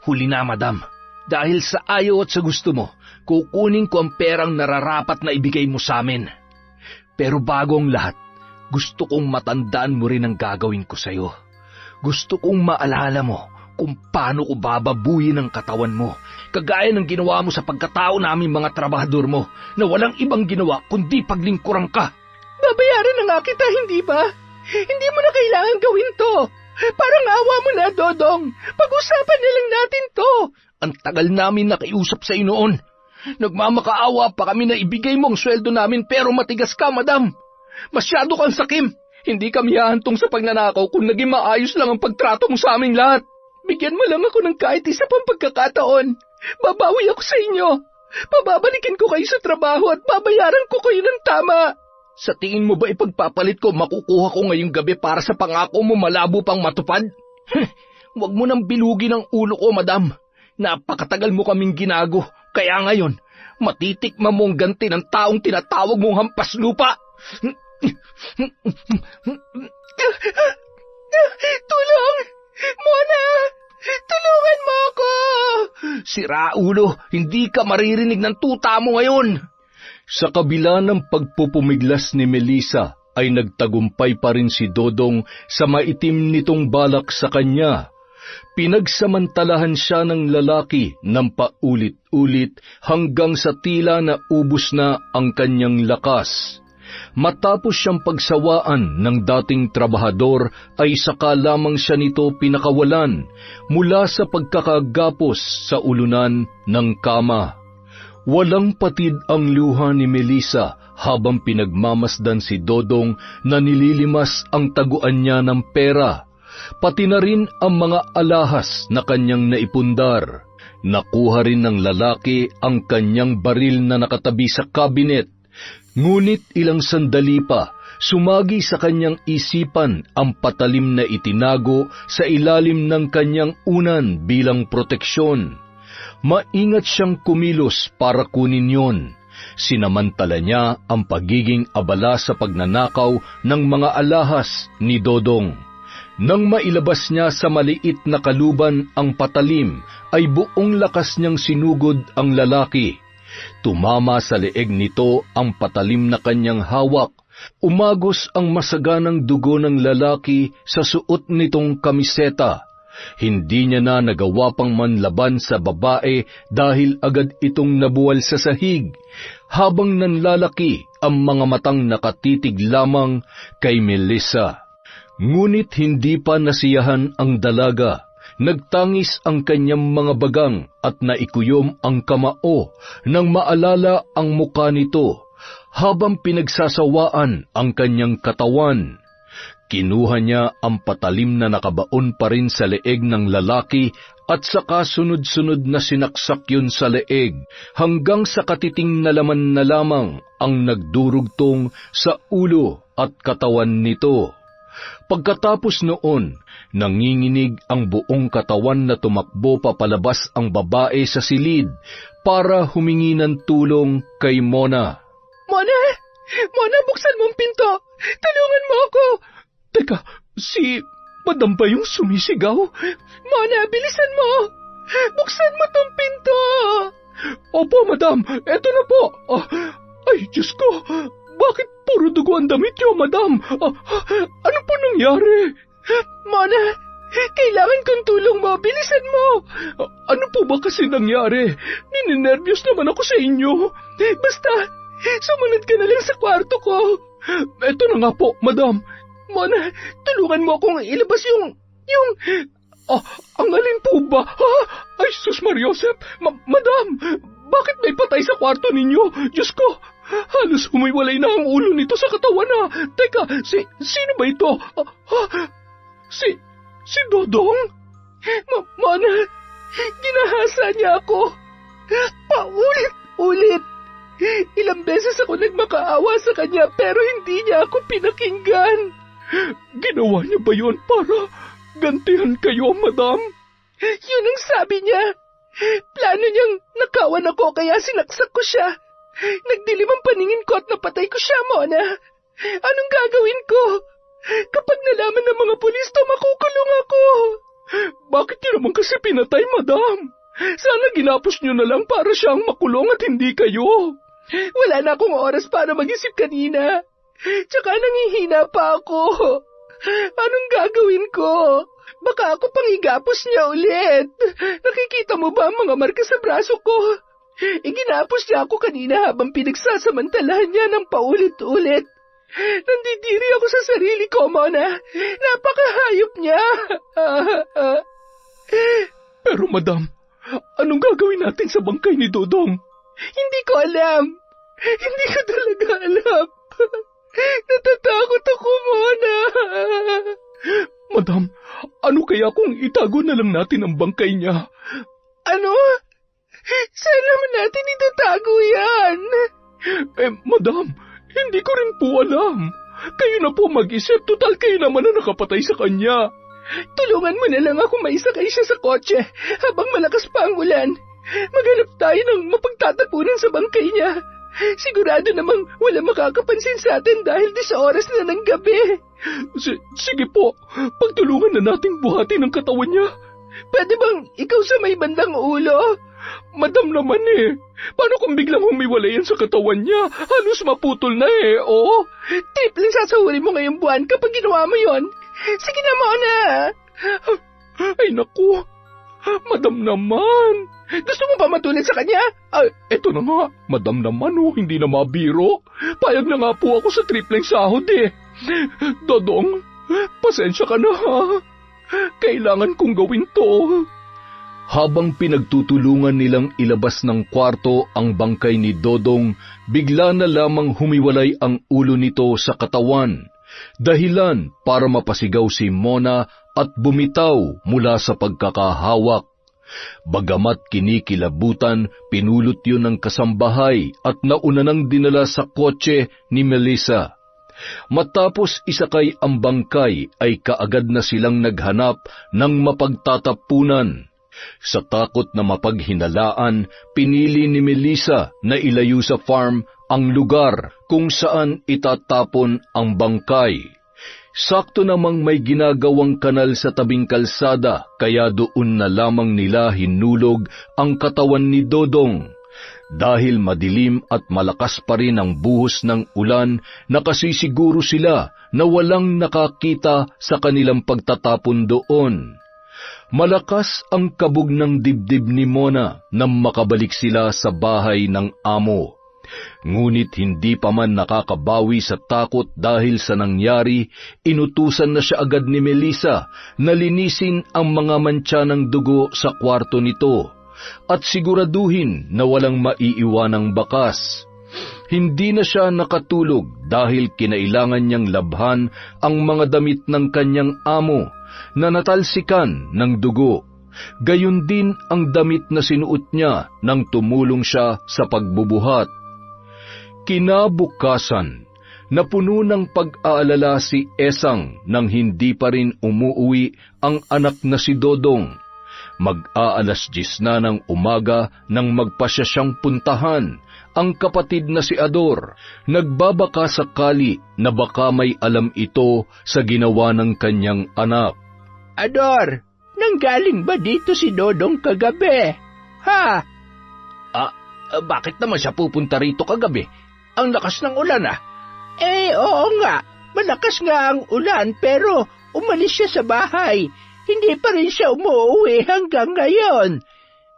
Huli na, madam. Dahil sa ayaw at sa gusto mo, kukunin ko ang perang nararapat na ibigay mo sa amin. Pero bago ang lahat, gusto kong matandaan mo rin ang gagawin ko sa'yo. Gusto kong maalala mo kung paano ko bababuyin ang katawan mo, kagaya ng ginawa mo sa pagkatao namin mga trabahador mo, na walang ibang ginawa kundi paglingkuran ka. Babayaran na nga kita, hindi ba? Hindi mo na kailangan gawin to. Parang awa mo na, Dodong. Pag-usapan na lang natin to. Ang tagal namin nakiusap sa noon. Nagmamakaawa pa kami na ibigay mo ang sweldo namin pero matigas ka, madam. Masyado kang sakim. Hindi kami hahantong sa pagnanakaw kung naging maayos lang ang pagtrato mo sa aming lahat. Bigyan mo lang ako ng kahit isa pang pagkakataon. Babawi ako sa inyo. Pababalikin ko kayo sa trabaho at babayaran ko kayo ng tama. Sa tingin mo ba ipagpapalit ko makukuha ko ngayong gabi para sa pangako mo malabo pang matupad? Huwag mo nang bilugin ang ulo ko, madam. Napakatagal mo kaming ginago, kaya ngayon, matitikman mo ang ganti ng taong tinatawag mong hampas lupa. Tulong! Mona! Tulungan mo ako! Sira ulo, hindi ka maririnig ng tuta mo ngayon. Sa kabila ng pagpupumiglas ni Melissa, ay nagtagumpay pa rin si Dodong sa maitim nitong balak sa kanya. Pinagsamantalahan siya ng lalaki ng paulit-ulit hanggang sa tila na ubos na ang kanyang lakas. Matapos siyang pagsawaan ng dating trabahador ay saka lamang siya nito pinakawalan mula sa pagkakagapos sa ulunan ng kama. Walang patid ang luha ni Melissa habang pinagmamasdan si Dodong na nililimas ang taguan niya ng pera, pati na rin ang mga alahas na kanyang naipundar. Nakuha rin ng lalaki ang kanyang baril na nakatabi sa kabinet, ngunit ilang sandali pa, sumagi sa kanyang isipan ang patalim na itinago sa ilalim ng kanyang unan bilang proteksyon. Maingat siyang kumilos para kunin yon. Sinamantala niya ang pagiging abala sa pagnanakaw ng mga alahas ni Dodong. Nang mailabas niya sa maliit na kaluban ang patalim, ay buong lakas niyang sinugod ang lalaki. Tumama sa leeg nito ang patalim na kanyang hawak. Umagos ang masaganang dugo ng lalaki sa suot nitong kamiseta. Hindi niya na nagawa pang manlaban sa babae dahil agad itong nabuwal sa sahig, habang nanlalaki ang mga matang nakatitig lamang kay Melissa. Ngunit hindi pa nasiyahan ang dalaga. Nagtangis ang kanyang mga bagang at naikuyom ang kamao nang maalala ang muka nito, habang pinagsasawaan ang kanyang katawan. Kinuha niya ang patalim na nakabaon pa rin sa leeg ng lalaki at saka sunod-sunod na sinaksak yun sa leeg hanggang sa katiting na laman na lamang ang nagdurugtong sa ulo at katawan nito. Pagkatapos noon, nanginginig ang buong katawan na tumakbo papalabas ang babae sa silid para humingi ng tulong kay Mona. Mona! Mona, buksan mo ang pinto! Tulungan mo ako! Teka, si Madam ba yung sumisigaw? Mona, bilisan mo! Buksan mo tong pinto! Opo, Madam. Eto na po. Ay, Diyos ko. Bakit puro dugo ang damit niyo, Madam? Ano po nangyari? Mona, kailangan kong tulong mo. Bilisan mo! Ano po ba kasi nangyari? Nininervyos naman ako sa inyo. Basta, sumunod ka na lang sa kwarto ko. Eto na nga po, Madam. Mona, tulungan mo akong ilabas yung... Ang alin po ba? Ay, Sus Mariosep! Madam, bakit may patay sa kwarto ninyo? Diyos ko, halos humiwalay na ang ulo nito sa katawan na. Teka, sino ba ito? Si Dodong? Mona, ginahasa niya ako. Paulit-ulit. Ilang beses ako nagmakaawa sa kanya pero hindi niya ako pinakinggan. Ginawa niya ba yun para gantihan kayo, Madam? Yun ang sabi niya. Plano niyang nakawan ako kaya sinaksak ko siya. Nagdilim ang paningin ko at napatay ko siya, Mona. Anong gagawin ko? Kapag nalaman ng mga pulis to, makukulong ako. Bakit niyo naman kasi pinatay, madam? Sana ginapos niyo na lang para siyang makulong at hindi kayo. Wala na akong oras para mag-isip kanina. Tsaka nangihina pa ako. Anong gagawin ko? Baka ako pang igapos niya ulit. Nakikita mo ba ang mga marka sa braso ko? Iginapos niya ako kanina habang pinagsasamantalahan niya ng paulit-ulit. Nandidiri ako sa sarili ko, Mona. Napakahayop niya. Pero madam, anong gagawin natin sa bangkay ni Dodong? Hindi ko alam. Hindi ko talaga alam. Natatakot ako, Mona. Madam, ano kaya kung itago na lang natin ang bangkay niya? Ano? Saan naman natin itatago yan? Madam, hindi ko rin po alam. Kayo na po mag-isip, total kayo naman na nakapatay sa kanya. Tulungan mo na lang ako maisakay siya sa kotse habang malakas pa ang ulan. Maghanap tayo ng mapagtatapunan sa bangkay niya. Sigurado namang wala makakapansin sa atin dahil di sa oras na ng gabi. Sige po, pagtulungan na nating buhatin ang katawan niya. Pwede bang ikaw sa may bandang ulo? Madam naman paano kung biglang humiwalay yan sa katawan niya? Halos maputol na oo. Tripling sasahurin mo ngayong buwan kapag ginawa mo yon. Sige na, Mona. Ay naku, madam naman. Gusto mo pa matulad sa kanya? Eto na nga, madam naman hindi na mabiro. Payag na nga po ako sa tripling sahod Dodong, pasensya ka na ha. Kailangan kong gawin to. Habang pinagtutulungan nilang ilabas ng kwarto ang bangkay ni Dodong, bigla na lamang humiwalay ang ulo nito sa katawan. Dahilan para mapasigaw si Mona at bumitaw mula sa pagkakahawak. Bagamat kinikilabutan, pinulot yun ng kasambahay at nauna nang dinala sa kotse ni Melissa. Matapos isakay ang bangkay ay kaagad na silang naghanap ng mapagtatapunan. Sa takot na mapaghinalaan, pinili ni Melissa na ilayo sa farm ang lugar kung saan itatapon ang bangkay. Sakto namang may ginagawang kanal sa tabing kalsada, kaya doon na lamang nila hinulog ang katawan ni Dodong. Dahil madilim at malakas pa rin ang buhos ng ulan, nakasisiguro sila na walang nakakita sa kanilang pagtatapon doon. Malakas ang kabog ng dibdib ni Mona nang makabalik sila sa bahay ng amo. Ngunit hindi pa man nakakabawi sa takot dahil sa nangyari, inutusan na siya agad ni Melissa na linisin ang mga mantsa ng dugo sa kwarto nito at siguraduhin na walang maiiwanang bakas. Hindi na siya nakatulog dahil kinailangan niyang labhan ang mga damit ng kanyang amo na natalsikan ng dugo. Gayon din ang damit na sinuot niya nang tumulong siya sa pagbubuhat. Kinabukasan, napuno ng pag-aalala si Esang nang hindi pa rin umuuwi ang anak na si Dodong. Mag-aalas 10 na ng umaga nang magpasya siyang puntahan ang kapatid na si Ador. Nagbabaka sakali na baka may alam ito sa ginawa ng kanyang anak. Ador, nanggaling ba dito si Dodong kagabi? Ha? Bakit naman siya pupunta rito kagabi? Ang lakas ng ulan Oo nga. Malakas nga ang ulan pero umalis siya sa bahay. Hindi pa rin siya umuwi hanggang ngayon.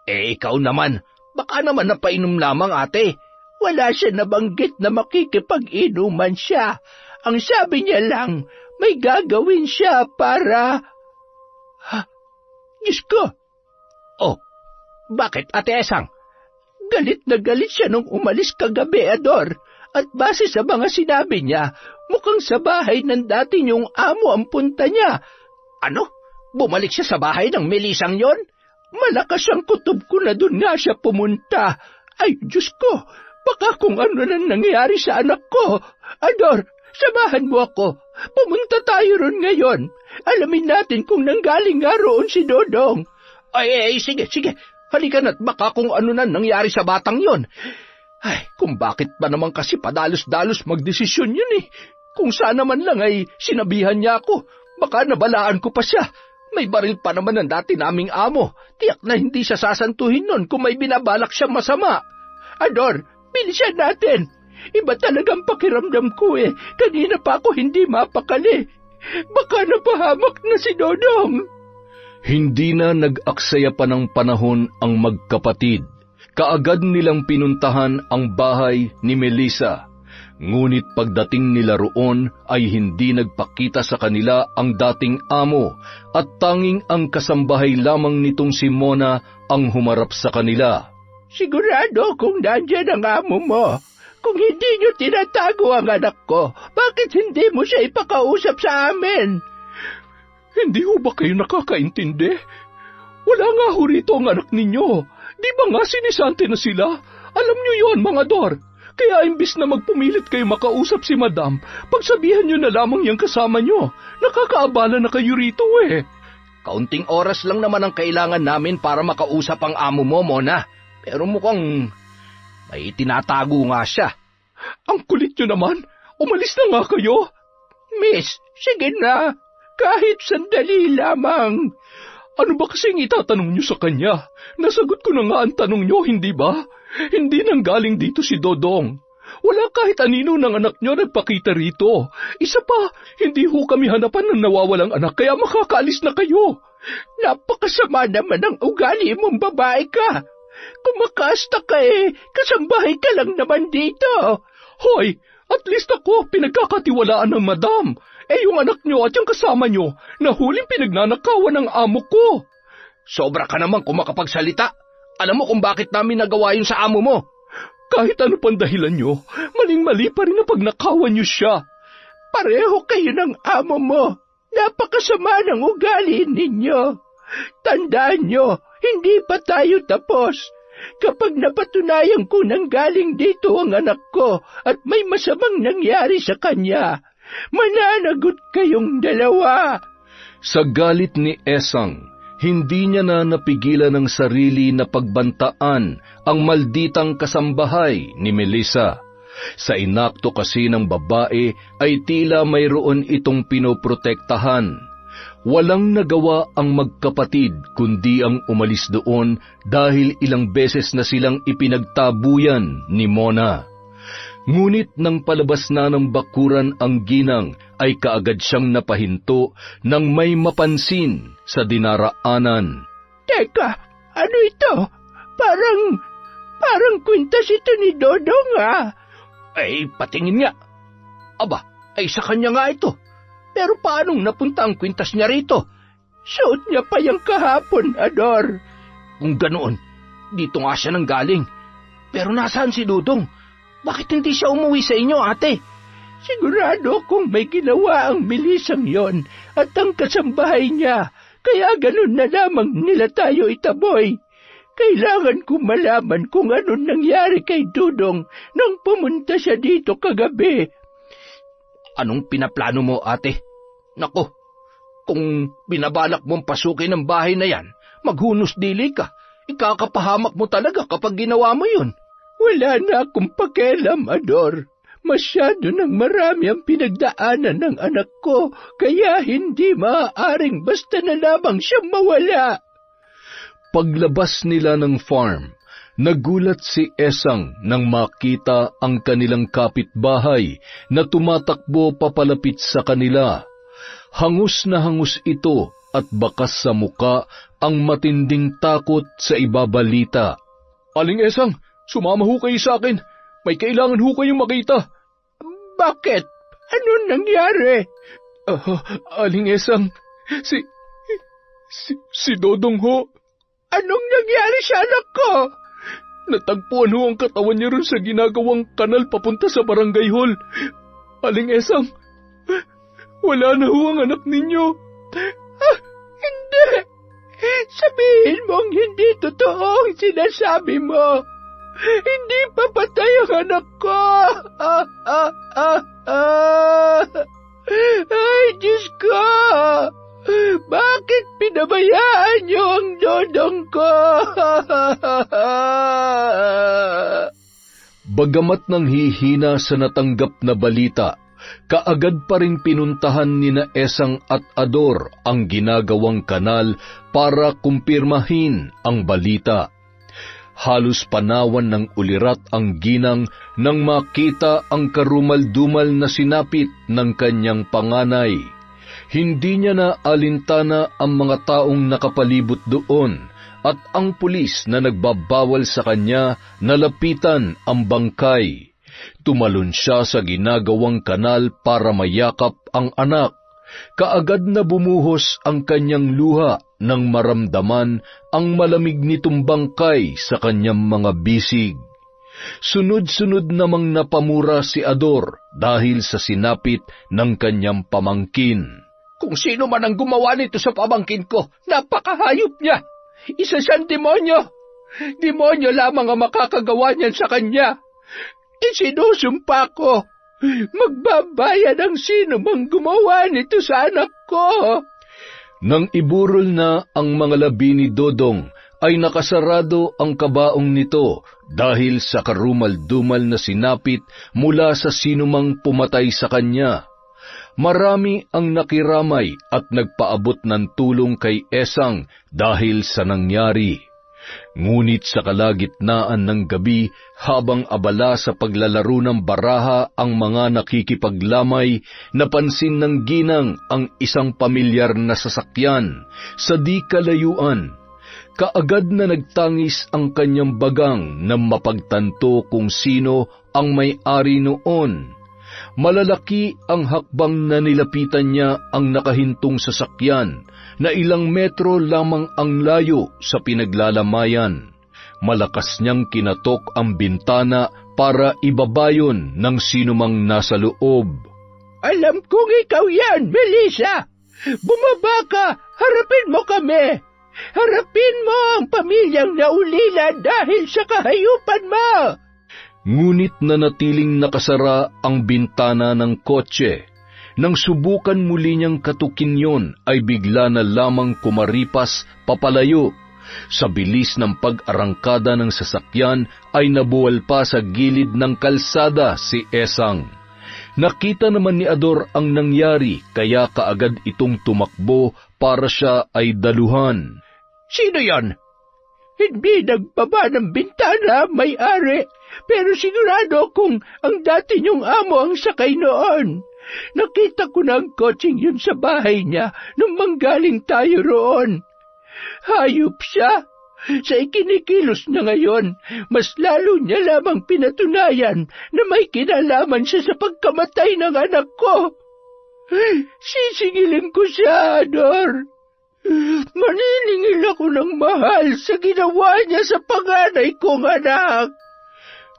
Ikaw naman. Baka naman napainom lamang, ate. Wala siya nabanggit na makikipag-inuman siya. Ang sabi niya lang, may gagawin siya para... Diyos ko! Oh, bakit, Ate Esang? Galit na galit siya nung umalis kagabi, Ador. At base sa mga sinabi niya, mukhang sa bahay ng dati niyong amo ang punta niya. Ano? Bumalik siya sa bahay ng Melisang yon? Malakas ang kutob ko na doon nga siya pumunta. Ay, Diyos ko! Baka kung ano nang nangyari sa anak ko. Ador, samahan mo ako. Pumunta tayo ron ngayon. Alamin natin kung nanggaling nga roon si Dodong. Ay, sige. Halika na't baka kung ano na nangyari sa batang yon. Ay, kung bakit ba naman kasi padalos-dalos magdesisyon yun eh. Kung sana man lang ay sinabihan niya ako, baka nabalaan ko pa siya. May baril pa naman ang dati naming amo. Tiyak na hindi siya sasantuhin nun kung may binabalak siyang masama. Ador, bilisan natin. Iba talagang pakiramdam ko eh. Kanina pa ako hindi mapakali. Baka napahamak na si Dodong. Hindi na nag-aksaya pa ng panahon ang magkapatid. Kaagad nilang pinuntahan ang bahay ni Melissa. Ngunit pagdating nila roon ay hindi nagpakita sa kanila ang dating amo at tanging ang kasambahay lamang nitong si Mona ang humarap sa kanila. Sigurado kung nandyan ang amo mo. Kung hindi nyo tinatago ang anak ko, bakit hindi mo siya ipakausap sa amin? Hindi ho ba kayo nakakaintindi? Wala nga ho rito ang anak ninyo. Di ba nga sinisante na sila? Alam nyo yon, mga Dor. Kaya imbis na magpumilit kayo makausap si Madam, pagsabihan nyo na lamang yung kasama nyo. Nakakaabala na kayo rito eh. Kaunting oras lang naman ang kailangan namin para makausap ang amo mo, Mona. Pero mukhang may tinatago nga siya. Ang kulit nyo naman. Umalis na nga kayo. Miss, sige na. Kahit sandali lamang. Ano ba kasing itatanong nyo sa kanya? Nasagot ko na nga ang tanong nyo, hindi ba? Hindi nang galing dito si Dodong. Wala kahit anino ng anak nyo nagpakita rito. Isa pa, hindi ho kami hanapan ng nawawalang anak kaya makakaalis na kayo. Napakasama naman ang ugali mong babae ka. Kumakasta ka eh, kasambahay ka lang naman dito. Hoy, at least ako pinagkakatiwalaan ng Madam. Yung anak nyo at yung kasama nyo, nahuling pinagnanakawan ng amo ko. Sobra ka naman kung makapagsalita. Alam mo kung bakit namin nagawa yun sa amo mo. Kahit ano pang dahilan nyo, maling-mali pa rin na pagnakawan nyo siya. Pareho kayo ng amo mo. Napakasama ng ugali ninyo. Tandaan nyo, hindi pa tayo tapos. Kapag napatunayan ko nang galing dito ang anak ko at may masamang nangyari sa kanya, mananagot kayong dalawa. Sa galit ni Esang, hindi niya na napigilan ng sarili na pagbantaan ang malditang kasambahay ni Melissa. Sa inakto kasi ng babae ay tila mayroon itong pinoprotektahan. Walang nagawa ang magkapatid kundi ang umalis doon dahil ilang beses na silang ipinagtabuyan ni Mona. Ngunit nang palabas na ng bakuran ang ginang ay kaagad siyang napahinto nang may mapansin sa dinaraanan. Teka, ano ito? Parang kwintas ito ni Dodong ah. Ay, patingin nga. Aba, ay sa kanya nga ito. Pero paanong napunta ang kwintas niya rito? Suot niya pa yung kahapon, Ador. Kung ganoon, dito nga siya nang galing. Pero nasaan si Dudong? Bakit hindi siya umuwi sa inyo, ate? Sigurado kung may ginawa ang Melisang yon at ang kasambahay niya. Kaya ganun na lamang nila tayo itaboy. Kailangan ko malaman kung anong nangyari kay Dudong nang pumunta siya dito kagabi. Anong pinaplano mo, ate? Nako, kung binabalak mong pasukin ang bahay na yan, maghunos dili ka. Ikakapahamak mo talaga kapag ginawa mo yun. Wala na akong pakialam, Ador. Masyado nang marami ang pinagdaanan ng anak ko, kaya hindi maaaring basta na lamang siya mawala. Paglabas nila ng farm, nagulat si Esang nang makita ang kanilang kapitbahay na tumatakbo papalapit sa kanila. Hangus na hangus ito at bakas sa muka ang matinding takot sa ibabalita. Aling Esang, sumama ho kayo sa akin. May kailangan ho kayong makita. Bakit? Anong nangyari? Aling Esang, si Dodong ho. Anong nangyari sa anak ko? Natagpuan ho ang katawan niya ron sa ginagawang kanal papunta sa barangay hall. Aling Esang, wala na ho ang anak ninyo. Hindi! Sabihin mong hindi totoo ang sinasabi mo. Hindi pa patay ang anak ko. Ay, Diyos ko! Bakit Pinabayaan niyo ang dodong ko! Bagamat nang hihina sa natanggap na balita, kaagad pa rin pinuntahan ni na Esang at Ador ang ginagawang kanal para kumpirmahin ang balita. Halos panawan ng ulirat ang ginang nang makita ang karumal-dumal na sinapit ng kanyang panganay. Hindi niya na alintana ang mga taong nakapalibot doon at ang pulis na nagbabawal sa kanya na lapitan ang bangkay. Tumalon siya sa ginagawang kanal para mayakap ang anak. Kaagad na bumuhos ang kanyang luha nang maramdaman ang malamig nitong bangkay sa kanyang mga bisig. Sunod-sunod namang napamura si Ador dahil sa sinapit ng kanyang pamangkin. Kung sino man ang gumawa nito sa pamangkin ko, napakahayop niya. Isa siyang demonyo. Demonyo lamang ang makakagawa niyan sa kanya. Isinusumpa ko, magbabayad ang sino mang gumawa nito sa anak ko. Nang iburol na ang mga labi ni Dodong, ay nakasarado ang kabaong nito dahil sa karumal-dumal na sinapit mula sa sinumang pumatay sa kanya. Marami ang nakiramay at nagpaabot ng tulong kay Esang dahil sa nangyari. Ngunit sa kalagitnaan ng gabi, habang abala sa paglalaro ng baraha ang mga nakikipaglamay, napansin ng ginang ang isang pamilyar na sasakyan sa di kalayuan. Kaagad na nagtangis ang kanyang bagang na mapagtanto kung sino ang may-ari noon. Malalaki ang hakbang na nilapitan niya ang nakahintong sasakyan na ilang metro lamang ang layo sa pinaglalamayan. Malakas niyang kinatok ang bintana para ibabayon ng sinumang nasa loob. Alam kong ikaw yan, Melissa! Bumaba ka! Harapin mo kami! Harapin mo ang pamilyang naulila dahil sa kahayupan mo! Ngunit nanatiling nakasara ang bintana ng kotse. Nang subukan muli niyang katukin yon, ay bigla na lamang kumaripas papalayo. Sa bilis ng pag-arangkada ng sasakyan ay nabuwal pa sa gilid ng kalsada si Esang. Nakita naman ni Ador ang nangyari, kaya kaagad itong tumakbo para siya ay daluhan. Sino yan? Hindi nagbaba ng bintana, may-ari. Pero sigurado kung ang dati niyong amo ang sakay noon. Nakita ko na ang kotseng yun sa bahay niya nung manggaling tayo roon. Hayop siya. Sa ikinikilos niya ngayon, mas lalo niya lamang pinatunayan na may kinalaman siya sa pagkamatay ng anak ko. Sisingilin ko siya, Ador. Maniningil ako ng mahal sa ginawa niya sa panganay kong anak.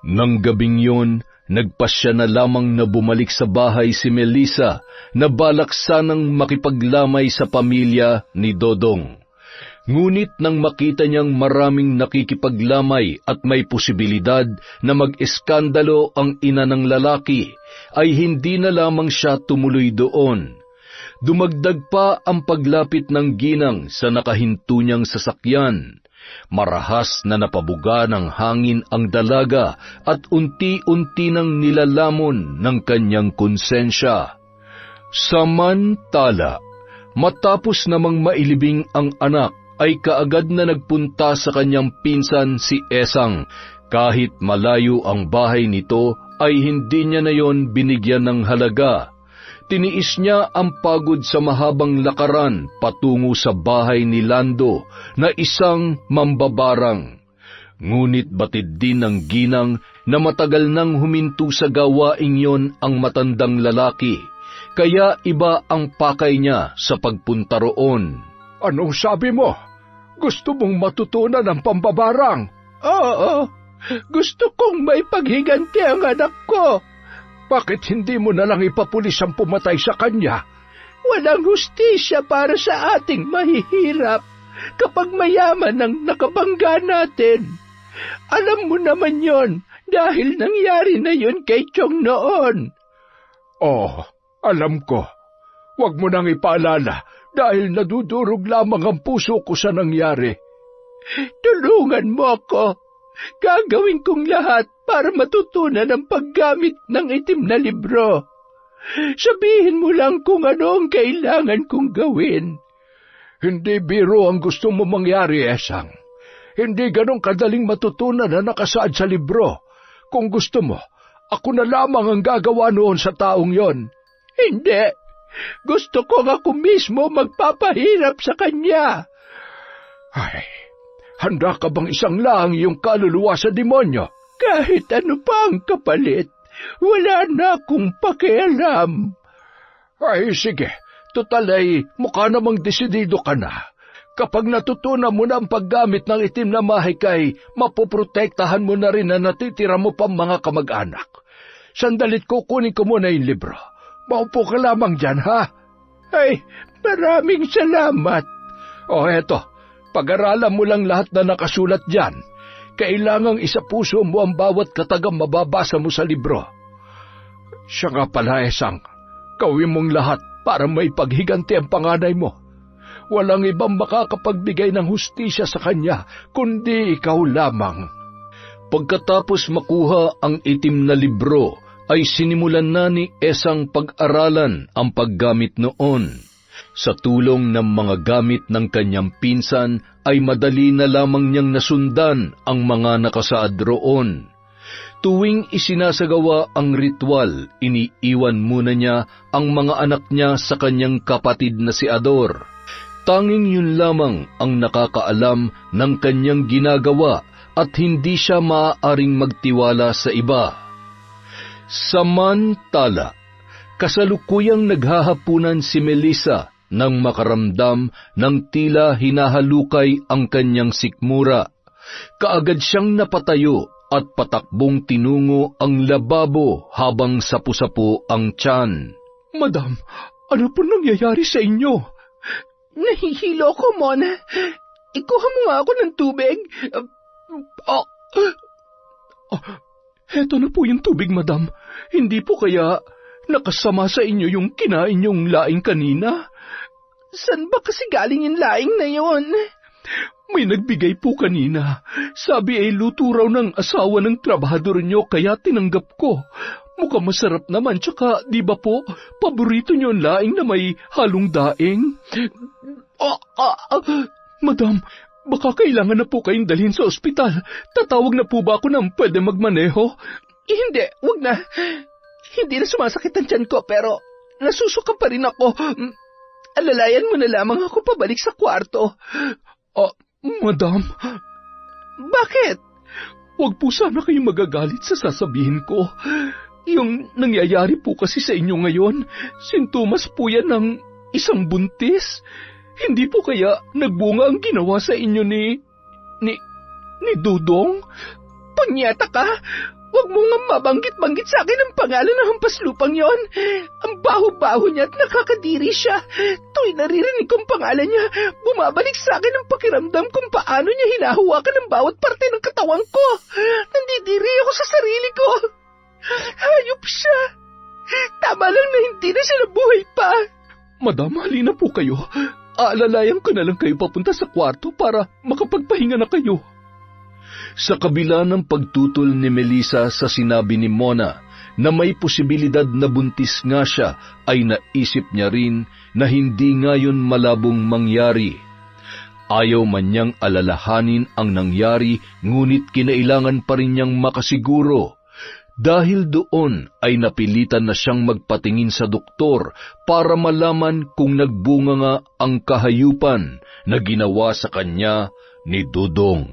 Nang gabing yun, nagpasya na lamang na bumalik sa bahay si Melissa na balak sanang makipaglamay sa pamilya ni Dodong. Ngunit nang makita niyang maraming nakikipaglamay at may posibilidad na mag-eskandalo ang ina ng lalaki, ay hindi na lamang siya tumuloy doon. Dumagdag pa ang paglapit ng ginang sa nakahinto niyang sasakyan. Marahas na napabuga ng hangin ang dalaga at unti-unti nang nilalamon ng kanyang konsensya. Samantala, matapos namang mailibing ang anak, ay kaagad na nagpunta sa kanyang pinsan si Esang. Kahit malayo ang bahay nito, ay hindi niya na yon binigyan ng halaga. Tiniis niya ang pagod sa mahabang lakaran patungo sa bahay ni Lando na isang mambabarang. Ngunit batid din ng ginang na matagal nang huminto sa gawaing yon ang matandang lalaki, kaya iba ang pakay niya sa pagpunta roon. Anong sabi mo? Gusto mong matutunan ang pambabarang? Oo, gusto kong may paghiganti ang anak ko. Bakit hindi mo na lang ipapulis ang pumatay sa kanya? Walang hustisya para sa ating mahihirap kapag mayaman ang nakabangga natin. Alam mo naman yon dahil nangyari na yon kay Chong noon. Oh, alam ko. Huwag mo nang ipaalala dahil nadudurog lamang ang puso ko sa nangyari. Tulungan mo ako. Gagawin kong lahat para matutunan ang paggamit ng itim na libro. Sabihin mo lang kung ano ang kailangan kong gawin. Hindi biro ang gusto mo mangyari, Esang. Hindi ganong kadaling matutunan na nakasaad sa libro. Kung gusto mo, ako na lamang ang gagawa noon sa taong yon. Hindi. Gusto ko ako mismo magpapahirap sa kanya. Ay, handa ka bang isang lang iyong kaluluwa sa demonyo? Kahit ano pa ang kapalit, wala na akong pakialam. Ay, sige. Tutal ay mukha namang desidido ka na. Kapag natutunan mo na ang paggamit ng itim na mahikay, mapoprotektahan mo na rin na natitira mo pang mga kamag-anak. Sandalit kukunin ko muna yung libro. Maupo ka lamang dyan, ha? Ay, maraming salamat. O eto, pag-aralan mo lang lahat na nakasulat dyan. Kailangang isapuso mo ang bawat katagang mababasa mo sa libro. Siya nga pala, Esang, gawin mong lahat para may paghiganti ang panganay mo. Walang ibang makakapagbigay ng hustisya sa kanya, kundi ikaw lamang. Pagkatapos makuha ang itim na libro, ay sinimulan na ni Esang pag-aralan ang paggamit noon. Sa tulong ng mga gamit ng kanyang pinsan, ay madali na lamang niyang nasundan ang mga nakasaad roon. Tuwing isinasagawa ang ritual, iniiwan muna niya ang mga anak niya sa kanyang kapatid na si Ador. Tanging yun lamang ang nakakaalam ng kanyang ginagawa at hindi siya maaaring magtiwala sa iba. Samantala, kasalukuyang naghahapunan si Melissa nang makaramdam ng tila hinahalukay ang kanyang sikmura. Kaagad siyang napatayo at patakbong tinungo ang lababo habang sapu-sapu ang tiyan. Madam, ano po nangyayari sa inyo? Nahihilo ko, Mona. Ikuha mo nga ako ng tubig. Heto na po yung tubig, madam. Hindi po kaya nakasama sa inyo yung kinain yung laing kanina? San ba kasi galing yung laing na yon? May nagbigay po kanina. Sabi ay luto raw ng asawa ng trabahador nyo kaya tinanggap ko. Mukhang masarap naman, tsaka di ba po, paborito nyo ang laing na may halong daing? Madam, baka kailangan na po kayong dalhin sa ospital. Tatawag na po ba ako ng pwede magmaneho? Hindi, wag na. Hindi na sumasakit ang tiyan ko, pero nasusuka pa rin ako. Alalayan mo na lamang ako pabalik sa kwarto. Madam. Bakit? Huwag po sana kayong magagalit sa sasabihin ko. Yung nangyayari po kasi sa inyo ngayon, sintomas po yan ng isang buntis. Hindi po kaya nagbunga ang ginawa sa inyo ni Dudong? Punyeta ka! Huwag mo nga mabanggit-banggit sa akin ang pangalan ng hampaslupang yon. Ang baho-baho niya at nakakadiri siya. Tuwing naririnig kong pangalan niya, bumabalik sa akin ang pakiramdam kung paano niya hinahawakan ang bawat parte ng katawan ko. Nandidiri ako sa sarili ko. Hayop siya. Tama lang na hindi na siya nabuhay pa. Madam, halina po kayo. Aalalayan ko na lang kayo papunta sa kwarto para makapagpahinga na kayo. Sa kabila ng pagtutol ni Melissa sa sinabi ni Mona na may posibilidad na buntis nga siya, ay naisip niya rin na hindi ngayon malabong mangyari. Ayaw man niyang alalahanin ang nangyari, ngunit kinailangan pa rin niyang makasiguro. Dahil doon ay napilitan na siyang magpatingin sa doktor para malaman kung nagbunga nga ang kahayupan na ginawa sa kanya ni Dudong.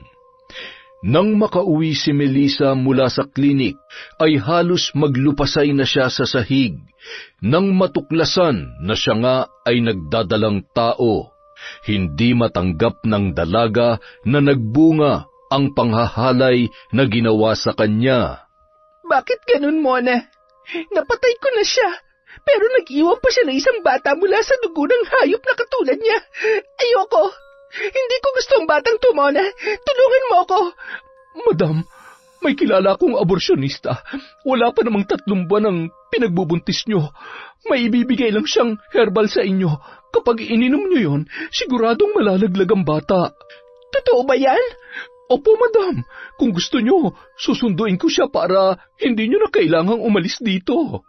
Nang makauwi si Melissa mula sa klinik, ay halos maglupasay na siya sa sahig, nang matuklasan na siya nga ay nagdadalang tao. Hindi matanggap ng dalaga na nagbunga ang panghahalay na ginawa sa kanya. Bakit ganun, Mona? Napatay ko na siya, pero nag-iwan pa siya ng isang bata mula sa dugo ng hayop na katulad niya. Ayoko! Hindi ko gusto ang batang to, Mona. Tulungan mo ako. Madam, may kilala akong aborsyonista. Wala pa namang 3 buwan ang pinagbubuntis nyo. May ibibigay lang siyang herbal sa inyo. Kapag ininom niyo yon, siguradong malalaglag ang bata. Totoo ba yan? Opo, madam. Kung gusto niyo, susunduin ko siya para hindi niyo na kailangang umalis dito.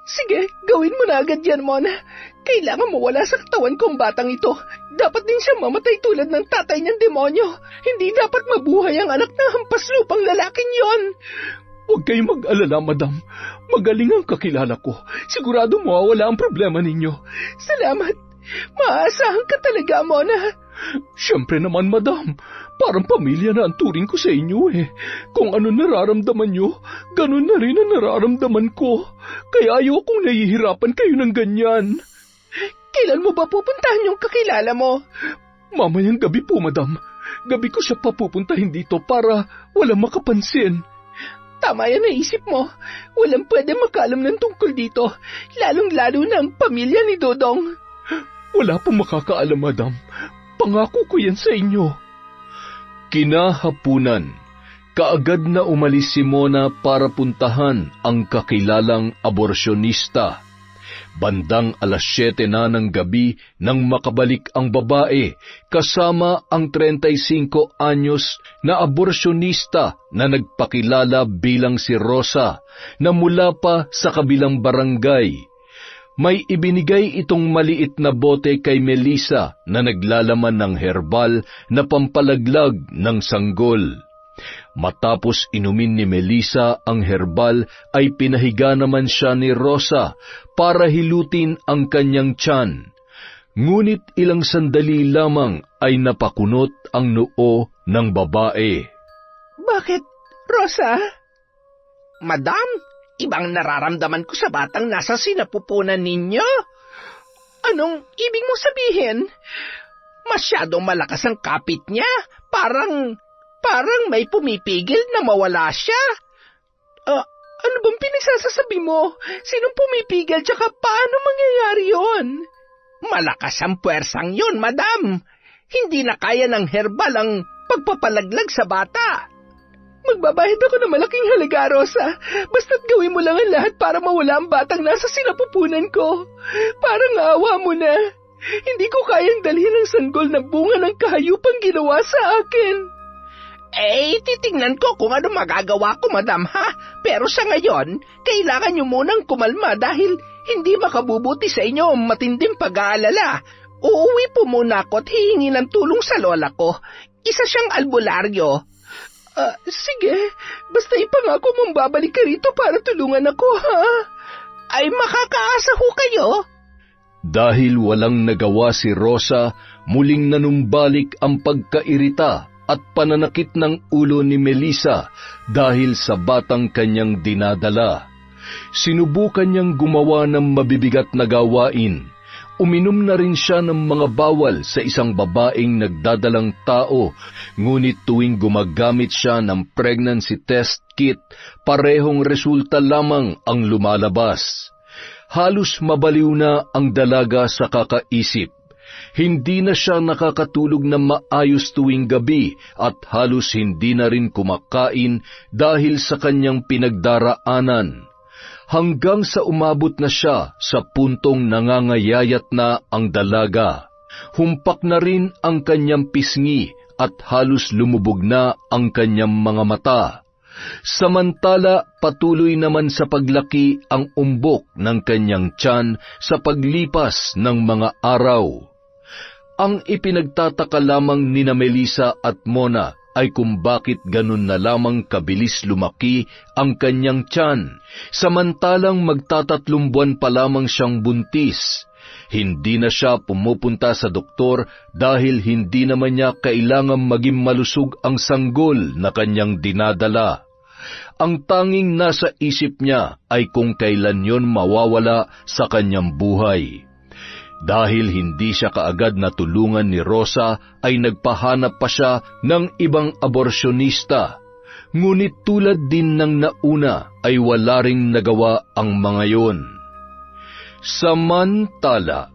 Sige, gawin mo na agad yan, Mona. Kailangan mawala sa katawan ko ang batang ito. Dapat din siya mamatay tulad ng tatay niyang demonyo. Hindi dapat mabuhay ang anak ng hampas lupang lalaking yon. Huwag kayong mag-alala, madam. Magaling ang kakilala ko. Sigurado mawawala ang problema ninyo. Salamat. Maaasahan ka talaga, Mona. Siyempre naman, madam. Parang pamilya na ang turing ko sa inyo eh. Kung ano nararamdaman nyo, ganun na rin ang nararamdaman ko. Kaya ayokong nahihirapan kayo ng ganyan. Kailan mo ba pupuntahan yung kakilala mo? Mamayang gabi po, madam. Gabi ko siya papupuntahin dito para walang makapansin. Tama yan naisip mo. Walang pwede makaalam ng tungkol dito, lalong-lalo na ang pamilya ni Dodong. Wala pong makakaalam, madam. Pangako ko yan sa inyo. Kinahapunan, kaagad na umalis si Mona para puntahan ang kakilalang aborsyonista. Bandang 7:00 na ng gabi nang makabalik ang babae kasama ang 35 anyos na aborsyonista na nagpakilala bilang si Rosa na mula pa sa kabilang barangay. May ibinigay itong maliit na bote kay Melissa na naglalaman ng herbal na pampalaglag ng sanggol. Matapos inumin ni Melissa ang herbal ay pinahiga naman siya ni Rosa para hilutin ang kanyang tiyan. Ngunit ilang sandali lamang ay napakunot ang noo ng babae. Bakit, Rosa? Madam, ibang nararamdaman ko sa batang nasa sinapupunan ninyo. Anong ibig mong sabihin? Masyadong malakas ang kapit niya. Parang may pumipigil na mawala siya. Ano bang pinagsasasabi mo? Sinong pumipigil tsaka paano mangyayari yon? Malakas ang puwersang yun, madam. Hindi na kaya ng herbal ang pagpapalaglag sa bata. Magbabayad ako ng malaking halaga, Rosa. Basta't gawin mo lang ang lahat para mawala ang batang nasa sinapupunan ko. Parang awa mo na. Hindi ko kayang dalhin ang sanggol na bunga ng kahayupang ginawa sa akin. Titingnan ko kung ano magagawa ko, madam, ha? Pero sa ngayon, kailangan niyo munang kumalma dahil hindi makabubuti sa inyo ang matinding pag-aalala. Uuwi po muna ako at hihingi ng tulong sa lola ko. Isa siyang albularyo. Sige, basta ipangako mong babalik ka rito para tulungan ako, ha? Ay makakaasa ho kayo? Dahil walang nagawa si Rosa, muling nanumbalik ang pagkairita at pananakit ng ulo ni Melissa dahil sa batang kanyang dinadala. Sinubukan niyang gumawa ng mabibigat na gawain. Uminom na rin siya ng mga bawal sa isang babaeng nagdadalang tao, ngunit tuwing gumagamit siya ng pregnancy test kit, parehong resulta lamang ang lumalabas. Halos mabaliw na ang dalaga sa kakaisip. Hindi na siya nakakatulog na maayos tuwing gabi at halos hindi na rin kumakain dahil sa kanyang pinagdaraanan. Hanggang sa umabot na siya sa puntong nangangayayat na ang dalaga. Humpak na rin ang kanyang pisngi at halos lumubog na ang kanyang mga mata. Samantala, patuloy naman sa paglaki ang umbok ng kanyang tiyan sa paglipas ng mga araw. Ang ipinagtataka lamang nina Melissa at Mona ay kung bakit ganun na lamang kabilis lumaki ang kanyang tiyan, samantalang magtatatlong buwan pa lamang siyang buntis. Hindi na siya pumupunta sa doktor dahil hindi naman niya kailangang maging malusog ang sanggol na kanyang dinadala. Ang tanging nasa isip niya ay kung kailan yon mawawala sa kanyang buhay. Dahil hindi siya kaagad natulungan ni Rosa, ay nagpahanap pa siya ng ibang aborsyonista. Ngunit tulad din ng nauna, ay wala ring nagawa ang mga yon. Samantala,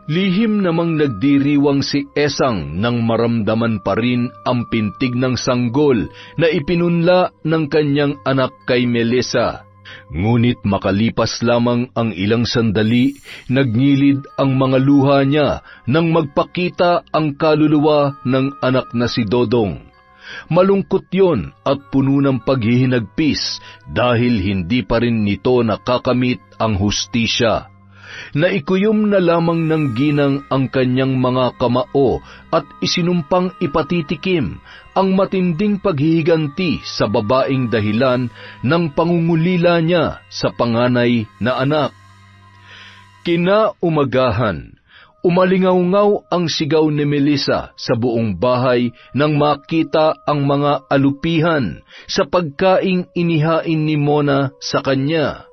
lihim namang nagdiriwang si Esang nang maramdaman pa rin ang pintig ng sanggol na ipinunla ng kanyang anak kay Melissa. Ngunit makalipas lamang ang ilang sandali, nagngilid ang mga luha niya nang magpakita ang kaluluwa ng anak na si Dodong. Malungkot yon at puno ng paghihinagpis dahil hindi pa rin nito nakakamit ang hustisya. Naikuyom na lamang ng ginang ang kanyang mga kamao at isinumpang ipatitikim ang matinding paghihiganti sa babaeng dahilan ng pangungulila niya sa panganay na anak. Kinaumagahan, umalingaw-ngaw ang sigaw ni Melissa sa buong bahay nang makita ang mga alupihan sa pagkaing inihain ni Mona sa kanya.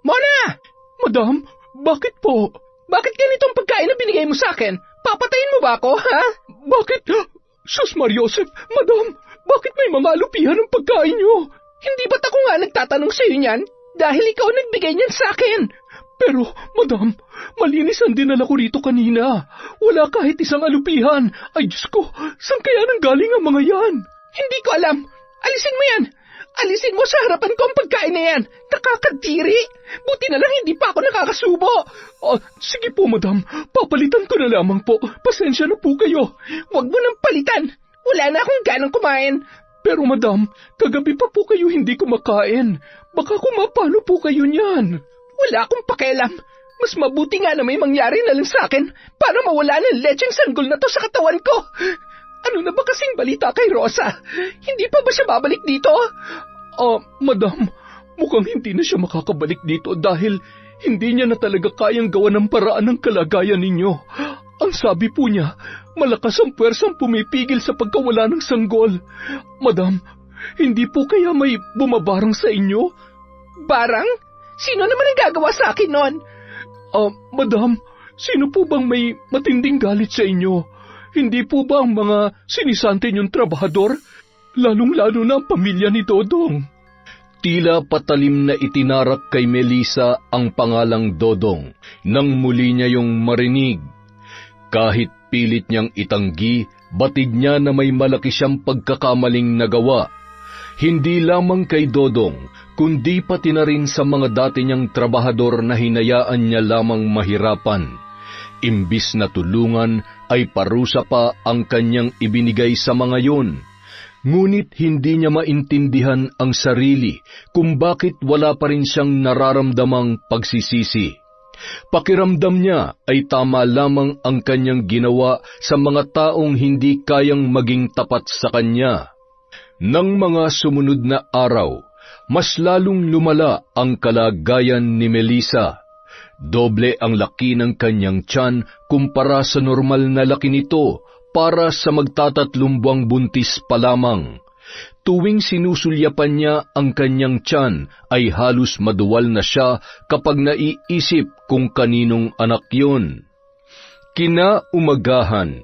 Mona! Madam, bakit po? Bakit ganitong pagkain na binigay mo sa akin? Papatayin mo ba ako, ha? Bakit? Sus Mariosep, madam, bakit may mga alupihan ng pagkain niyo? Hindi ba't ako nga nagtatanong sa'yo niyan? Dahil ikaw nagbigay niyan sa akin. Pero, madam, malinis ang dinala ko rito kanina. Wala kahit isang alupihan. Ay, Diyos ko, saan kaya nanggaling ang mga yan? Hindi ko alam. Alisin mo yan. Alisin mo sa harapan ko ang pagkain na yan. Nakakadiri. Buti na lang hindi pa ako nakakasubo. Sige po, madam. Papalitan ko na lamang po. Pasensya na po kayo. Huwag mo nang palitan. Wala na akong ganang kumain. Pero, madam, kagabi pa po kayo hindi kumakain. Baka kumapalo po kayo niyan. Wala akong pakialam. Mas mabuti nga na may mangyari na lang sa akin para mawala ng lecheng sanggol na to sa katawan ko. Ano na ba kasing balita kay Rosa? Hindi pa ba siya babalik dito? Madam, mukhang hindi na siya makakabalik dito dahil hindi niya na talaga kayang gawa ng paraan ng kalagayan ninyo. Ang sabi po niya, malakas ang puwersang pumipigil sa pagkawala ng sanggol. Madam, hindi po kaya may bumabarang sa inyo? Barang? Sino naman ang gagawa sa akin nun? Madam, sino po bang may matinding galit sa inyo? Hindi po ba ang mga sinisante niyong trabahador? Lalong-lalo na ang pamilya ni Dodong. Tila patalim na itinarak kay Melissa ang pangalang Dodong nang muli niya yung marinig. Kahit pilit niyang itanggi, batid niya na may malaki siyang pagkakamaling nagawa. Hindi lamang kay Dodong, kundi pati na rin sa mga dati niyang trabahador na hinayaan niya lamang mahirapan. Imbis na tulungan ay parusa pa ang kanyang ibinigay sa mga yun. Ngunit hindi niya maintindihan ang sarili kung bakit wala pa rin siyang nararamdamang pagsisisi. Pakiramdam niya ay tama lamang ang kanyang ginawa sa mga taong hindi kayang maging tapat sa kanya. Nang mga sumunod na araw, mas lalong lumala ang kalagayan ni Melissa. Doble ang laki ng kanyang tiyan kumpara sa normal na laki nito para sa magtatatlong buwang buntis pa lamang. Tuwing sinusulyapan niya ang kanyang tiyan ay halos maduwal na siya kapag naiisip kung kaninong anak yun. Kinaumagahan,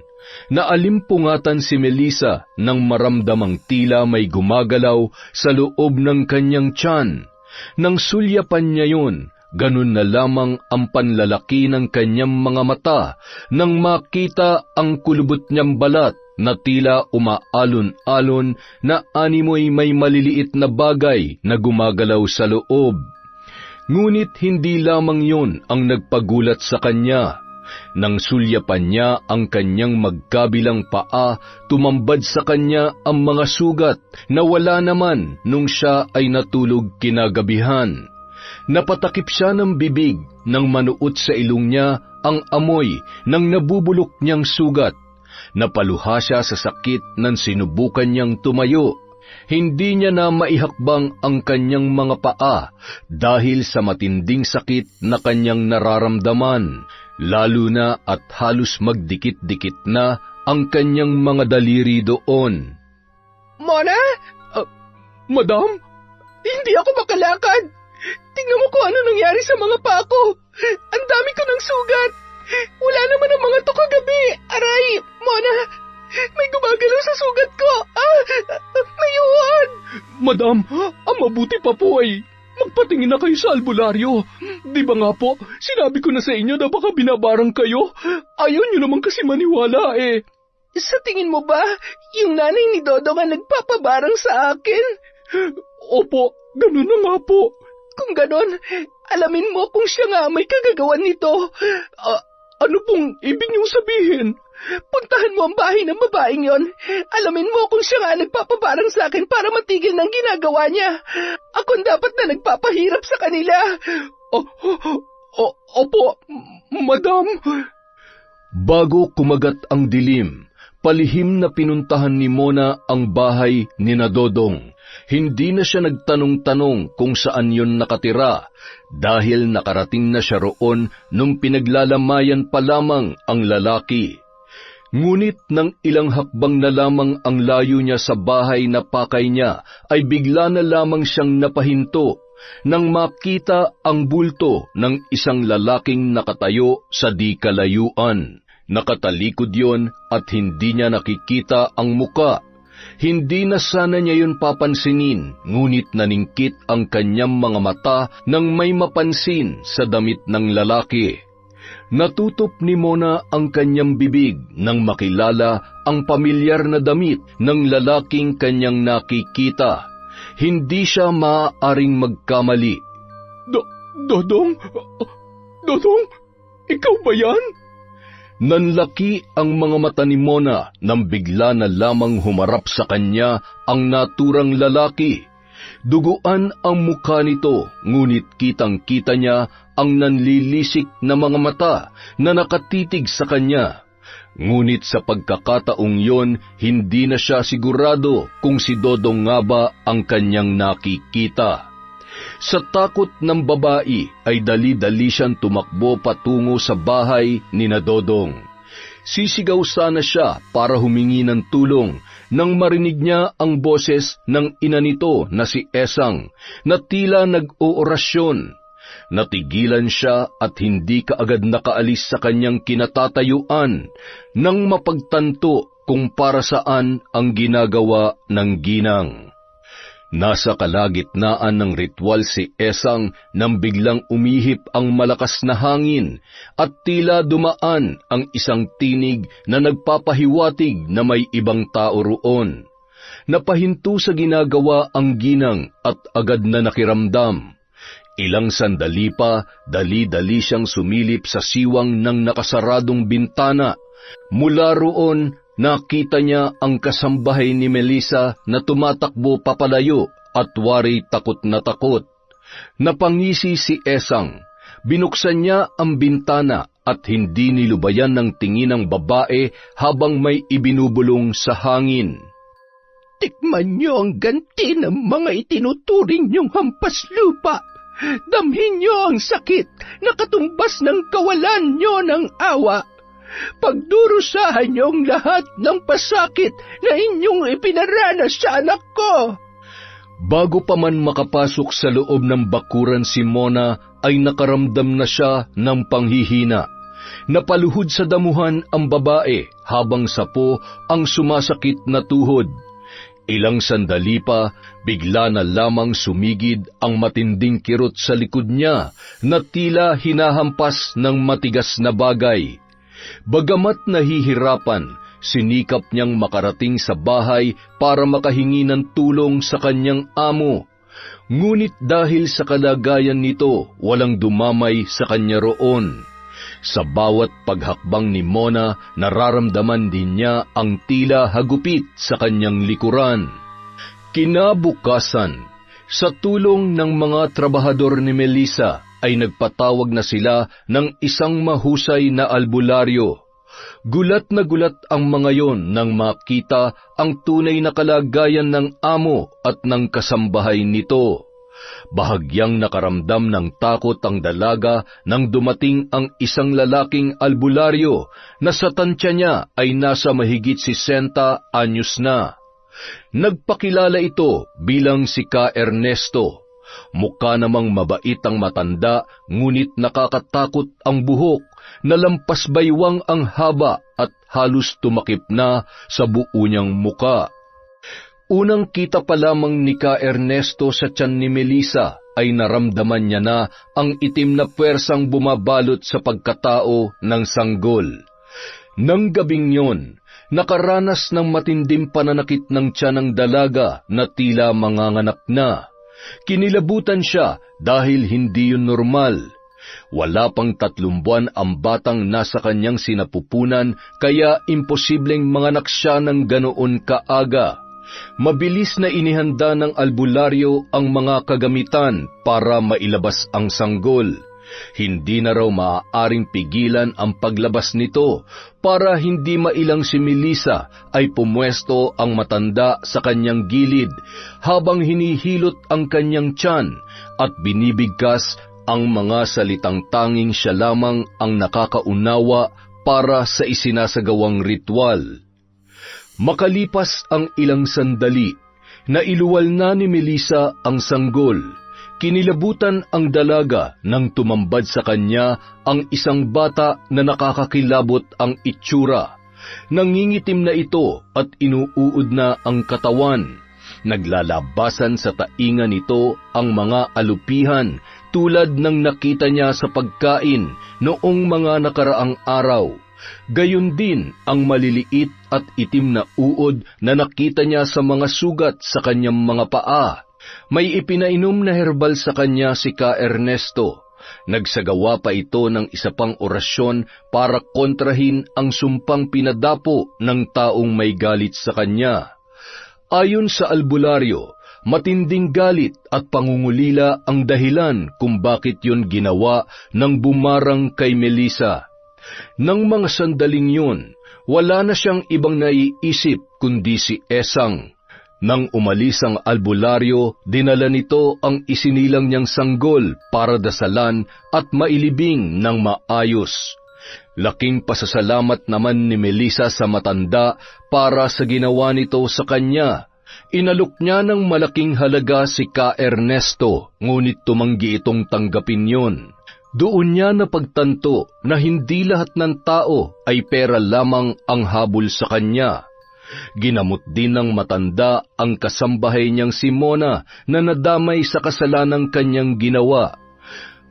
naalimpungatan si Melissa nang maramdamang tila may gumagalaw sa loob ng kanyang tiyan. Nang sulyapan niya yun, ganun na lamang ang panlalaki ng kanyang mga mata nang makita ang kulubot niyang balat na tila umaalon-alon na animoy may maliliit na bagay na gumagalaw sa loob. Ngunit hindi lamang yun ang nagpagulat sa kanya. Nang sulyapan niya ang kanyang magkabilang paa, tumambad sa kanya ang mga sugat na wala naman nung siya ay natulog kinagabihan. Napatakip siya ng bibig nang manuot sa ilong niya ang amoy ng nabubulok niyang sugat. Napaluha siya sa sakit nang sinubukan niyang tumayo. Hindi niya na maihakbang ang kanyang mga paa dahil sa matinding sakit na kanyang nararamdaman, lalo na at halos magdikit-dikit na ang kanyang mga daliri doon. Mona? Madam? Hindi ako makalakad. Tingnan mo kung ano nangyari sa mga paa ko. Ang dami ko ng sugat. Wala naman ang mga to kagabi. Aray, Mona, may gumagalaw sa sugat ko. May uwan. Madam, ang mabuti pa po ay magpatingin na kayo sa albularyo. Di ba nga po, sinabi ko na sa inyo na baka binabarang kayo? Ayaw nyo naman kasi maniwala eh. Sa tingin mo ba, yung nanay ni Dodong ang nagpapabarang sa akin? Opo, ganun na nga po. Kung ganon, alamin mo kung siya nga may kagagawan nito. Ano pong ibig niyong sabihin? Puntahan mo ang bahay ng babaeng yon. Alamin mo kung siya nga nagpapabarang sa akin para matigil ng ginagawa niya. Ako dapat na nagpapahirap sa kanila. Opo, madam. Bago kumagat ang dilim, palihim na pinuntahan ni Mona ang bahay ni Dodong. Hindi na siya nagtanong-tanong kung saan yun nakatira dahil nakarating na siya roon nung pinaglalamayan pa lamang ang lalaki. Ngunit nang ilang hakbang na lamang ang layo niya sa bahay na pakay niya, ay bigla na lamang siyang napahinto nang makita ang bulto ng isang lalaking nakatayo sa di kalayuan. Nakatalikod yon at hindi niya nakikita ang muka. Hindi na sana niya yun papansinin, ngunit naningkit ang kanyang mga mata nang may mapansin sa damit ng lalaki. Natutup ni Mona ang kanyang bibig nang makilala ang pamilyar na damit ng lalaking kanyang nakikita. Hindi siya maaaring magkamali. Dodong? Dodong? Ikaw ba yan? Nanlaki ang mga mata ni Mona nang bigla na lamang humarap sa kanya ang naturang lalaki. Duguan ang mukha nito, ngunit kitang-kita niya ang nanlilisik na mga mata na nakatitig sa kanya. Ngunit sa pagkakataong yon, hindi na siya sigurado kung si Dodong nga ba ang kanyang nakikita. Sa takot ng babae ay dali-dali siyang tumakbo patungo sa bahay ni Dodong. Sisigaw sana siya para humingi ng tulong nang marinig niya ang boses ng ina nito na si Esang na tila nag-oorasyon. Natigilan siya at hindi kaagad nakaalis sa kanyang kinatatayuan nang mapagtanto kung para saan ang ginagawa ng ginang. Nasa kalagitnaan ng ritual si Esang nang biglang umihip ang malakas na hangin at tila dumaan ang isang tinig na nagpapahiwatig na may ibang tao roon. Napahinto sa ginagawa ang ginang at agad na nakiramdam. Ilang sandali pa, dali-dali siyang sumilip sa siwang ng nakasaradong bintana. Mula roon, nakita niya ang kasambahay ni Melissa na tumatakbo papalayo at wari takot na takot. Napangisi si Esang. Binuksan niya ang bintana at hindi nilubayan ng tingin ng babae habang may ibinubulong sa hangin. Tikman niyo ang ganti ng mga itinuturing niyong hampas lupa. Damhin niyo ang sakit na katumbas ng kawalan niyo ng awa. Pagdurusahan niyo ang lahat ng pasakit na inyong ipinaranas sa anak ko. Bago pa man makapasok sa loob ng bakuran si Mona, ay nakaramdam na siya ng panghihina. Napaluhod sa damuhan ang babae habang sapo ang sumasakit na tuhod. Ilang sandali pa, bigla na lamang sumigid ang matinding kirot sa likod niya na tila hinahampas ng matigas na bagay. Bagamat nahihirapan, sinikap niyang makarating sa bahay para makahingi ng tulong sa kanyang amo. Ngunit dahil sa kalagayan nito, walang dumamay sa kanya roon. Sa bawat paghakbang ni Mona, nararamdaman din niya ang tila hagupit sa kanyang likuran. Kinabukasan, sa tulong ng mga trabahador ni Melissa, ay nagpatawag na sila ng isang mahusay na albularyo. Gulat na gulat ang mga yon nang makita ang tunay na kalagayan ng amo at ng kasambahay nito. Bahagyang nakaramdam ng takot ang dalaga nang dumating ang isang lalaking albularyo na sa tansya niya ay nasa mahigit 60 anyos na. Nagpakilala ito bilang si Ka Ernesto. Mukha namang mabait ang matanda, ngunit nakakatakot ang buhok na lampas baywang ang haba at halos tumakip na sa buo niyang muka. Unang kita pa lamang ni Ka Ernesto sa tiyan ni Melissa ay naramdaman niya na ang itim na pwersang bumabalot sa pagkatao ng sanggol. Nang gabing yon, nakaranas ng matinding pananakit ng tiyan ng dalaga na tila manganganak na. Kinilabutan siya dahil hindi yun normal. Wala pang 3 buwan ang batang nasa kanyang sinapupunan, kaya imposibleng manganak siya ng ganoon kaaga. Mabilis na inihanda ng albularyo ang mga kagamitan para mailabas ang sanggol. Hindi na raw maaaring pigilan ang paglabas nito para hindi mailang si Melissa ay pumwesto ang matanda sa kanyang gilid habang hinihilot ang kanyang tiyan at binibigkas ang mga salitang tanging siya lamang ang nakakaunawa para sa isinasagawang ritual. Makalipas ang ilang sandali, nailuwal na ni Melissa ang sanggol. Kinilabutan ang dalaga nang tumambad sa kanya ang isang bata na nakakakilabot ang itsura. Nangingitim na ito at inuuod na ang katawan. Naglalabasan sa tainga nito ang mga alupihan tulad ng nakita niya sa pagkain noong mga nakaraang araw. Gayon din ang maliliit at itim na uod na nakita niya sa mga sugat sa kanyang mga paa. May ipinainom na herbal sa kanya si Ka Ernesto. Nagsagawa pa ito ng isa pang orasyon para kontrahin ang sumpang pinadapo ng taong may galit sa kanya. Ayon sa albularyo, matinding galit at pangungulila ang dahilan kung bakit yun ginawa ng bumarang kay Melissa. Nang mga sandaling yun, wala na siyang ibang naiisip kundi si Esang. Nang umalis ang albularyo, dinala nito ang isinilang niyang sanggol para dasalan at mailibing ng maayos. Laking pasasalamat naman ni Melissa sa matanda para sa ginawa nito sa kanya. Inalok niya ng malaking halaga si Ka Ernesto, ngunit tumanggi itong tanggapin yon. Doon niya napagtanto na hindi lahat ng tao ay pera lamang ang habol sa kanya. Ginamot din ng matanda ang kasambahay niyang si Mona na nadamay sa kasalanang kanyang ginawa.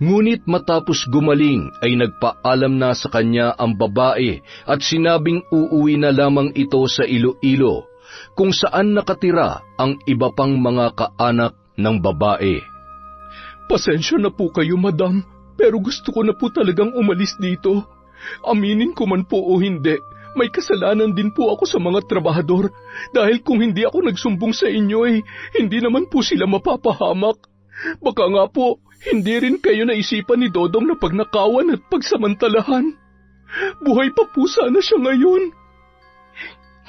Ngunit matapos gumaling ay nagpaalam na sa kanya ang babae at sinabing uuwi na lamang ito sa Iloilo, kung saan nakatira ang iba pang mga kaanak ng babae. Pasensya na po kayo, madam, pero gusto ko na po talagang umalis dito. Aminin ko man po o hindi, may kasalanan din po ako sa mga trabahador dahil kung hindi ako nagsumbong sa inyo hindi naman po sila mapapahamak. Baka nga po, hindi rin kayo naisipan ni Dodong na pagnakawan at pagsamantalahan. Buhay pa po sana siya ngayon.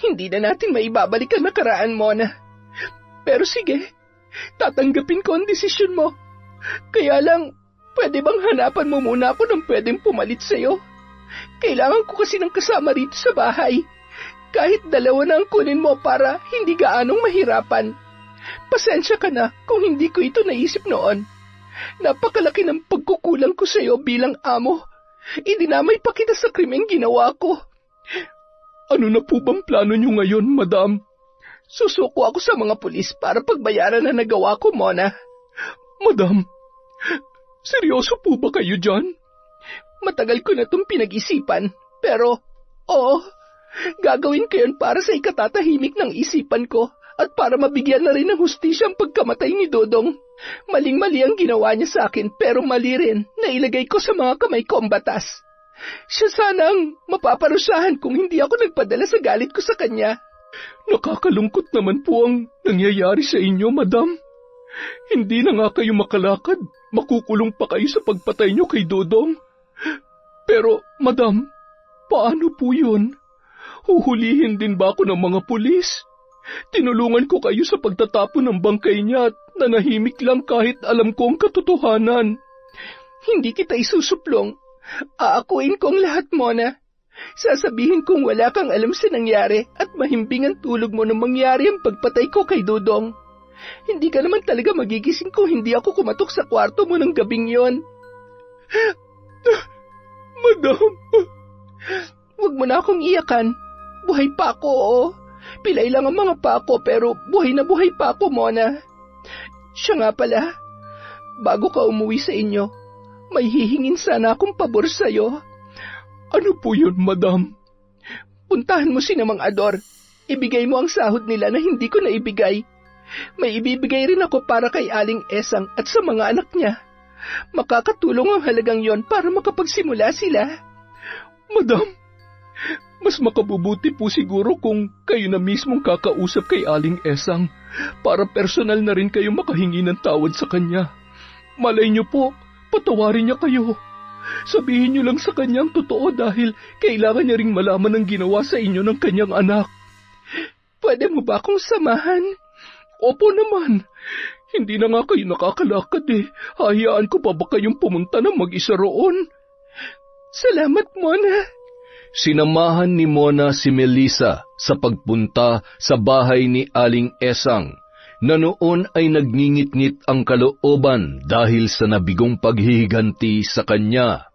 Hindi na natin maibabalik ang nakaraan, Mona. Pero sige, tatanggapin ko ang desisyon mo. Kaya lang, pwede bang hanapan mo muna ako ng pwedeng pumalit sa'yo? Kailangan ko kasi ng kasama rito sa bahay. Kahit 2 na ang kunin mo para hindi gaanong mahirapan. Pasensya ka na kung hindi ko ito naisip noon. Napakalaki ng pagkukulang ko sa iyo bilang amo. Idinamay pa kita sa krimeng ginawa ko. Ano na po bang plano niyo ngayon, madam? Susuko ako sa mga pulis para pagbayaran na nagawa ko, Mona. Madam, seryoso po ba kayo dyan? Matagal ko na itong pinag-isipan, pero, gagawin ko yun para sa ikatatahimik ng isipan ko at para mabigyan na rin ng hustisya ang pagkamatay ni Dodong. Maling-mali ang ginawa niya sa akin, pero mali rin na ilagay ko sa mga kamay ko ang batas. Siya sanang mapaparusahan kung hindi ako nagpadala sa galit ko sa kanya. Nakakalungkot naman po ang nangyayari sa inyo, madam. Hindi na nga kayo makalakad, makukulong pa kayo sa pagpatay niyo kay Dodong. Pero, madam, paano po yun? Huhulihin din ba ako ng mga pulis? Tinulungan ko kayo sa pagtatapon ng bangkay niya at nanahimik lang kahit alam ko ang katotohanan. Hindi kita isusuplong. Aakuin ko ang lahat, Mona. Sasabihin kong wala kang alam sa nangyari at mahimbing ang tulog mo nang mangyari ang pagpatay ko kay Dodong. Hindi ka naman talaga magigising kung hindi ako kumatok sa kwarto mo ng gabing yon. Madam! Huwag mo na akong iyakan. Buhay pa ako, oo. Pilay lang ang mga pa ko, pero buhay na buhay pa ako, Mona. Siya nga pala, bago ka umuwi sa inyo, may hihingin sana akong pabor sa'yo. Ano po yun, madam? Puntahan mo si Namang Ador. Ibigay mo ang sahod nila na hindi ko naibigay. May ibibigay rin ako para kay Aling Esang at sa mga anak niya. Makakatulong ang halagang yon para makapagsimula sila. Madam, mas makabubuti po siguro kung kayo na mismong kakausap kay Aling Esang para personal na rin kayo makahingi ng tawad sa kanya. Malay niyo po, patawarin niya kayo. Sabihin niyo lang sa kanyang totoo dahil kailangan niya ring malaman ang ginawa sa inyo ng kanyang anak. Pwede mo ba akong samahan? Opo naman. Hindi na nga kayo nakakalakad eh. Hayaan ko pa ba kayong pumunta na mag-isa roon? Salamat, Mona. Sinamahan ni Mona si Melissa sa pagpunta sa bahay ni Aling Esang, na noon ay nagngingit-ngit ang kalooban dahil sa nabigong paghihiganti sa kanya.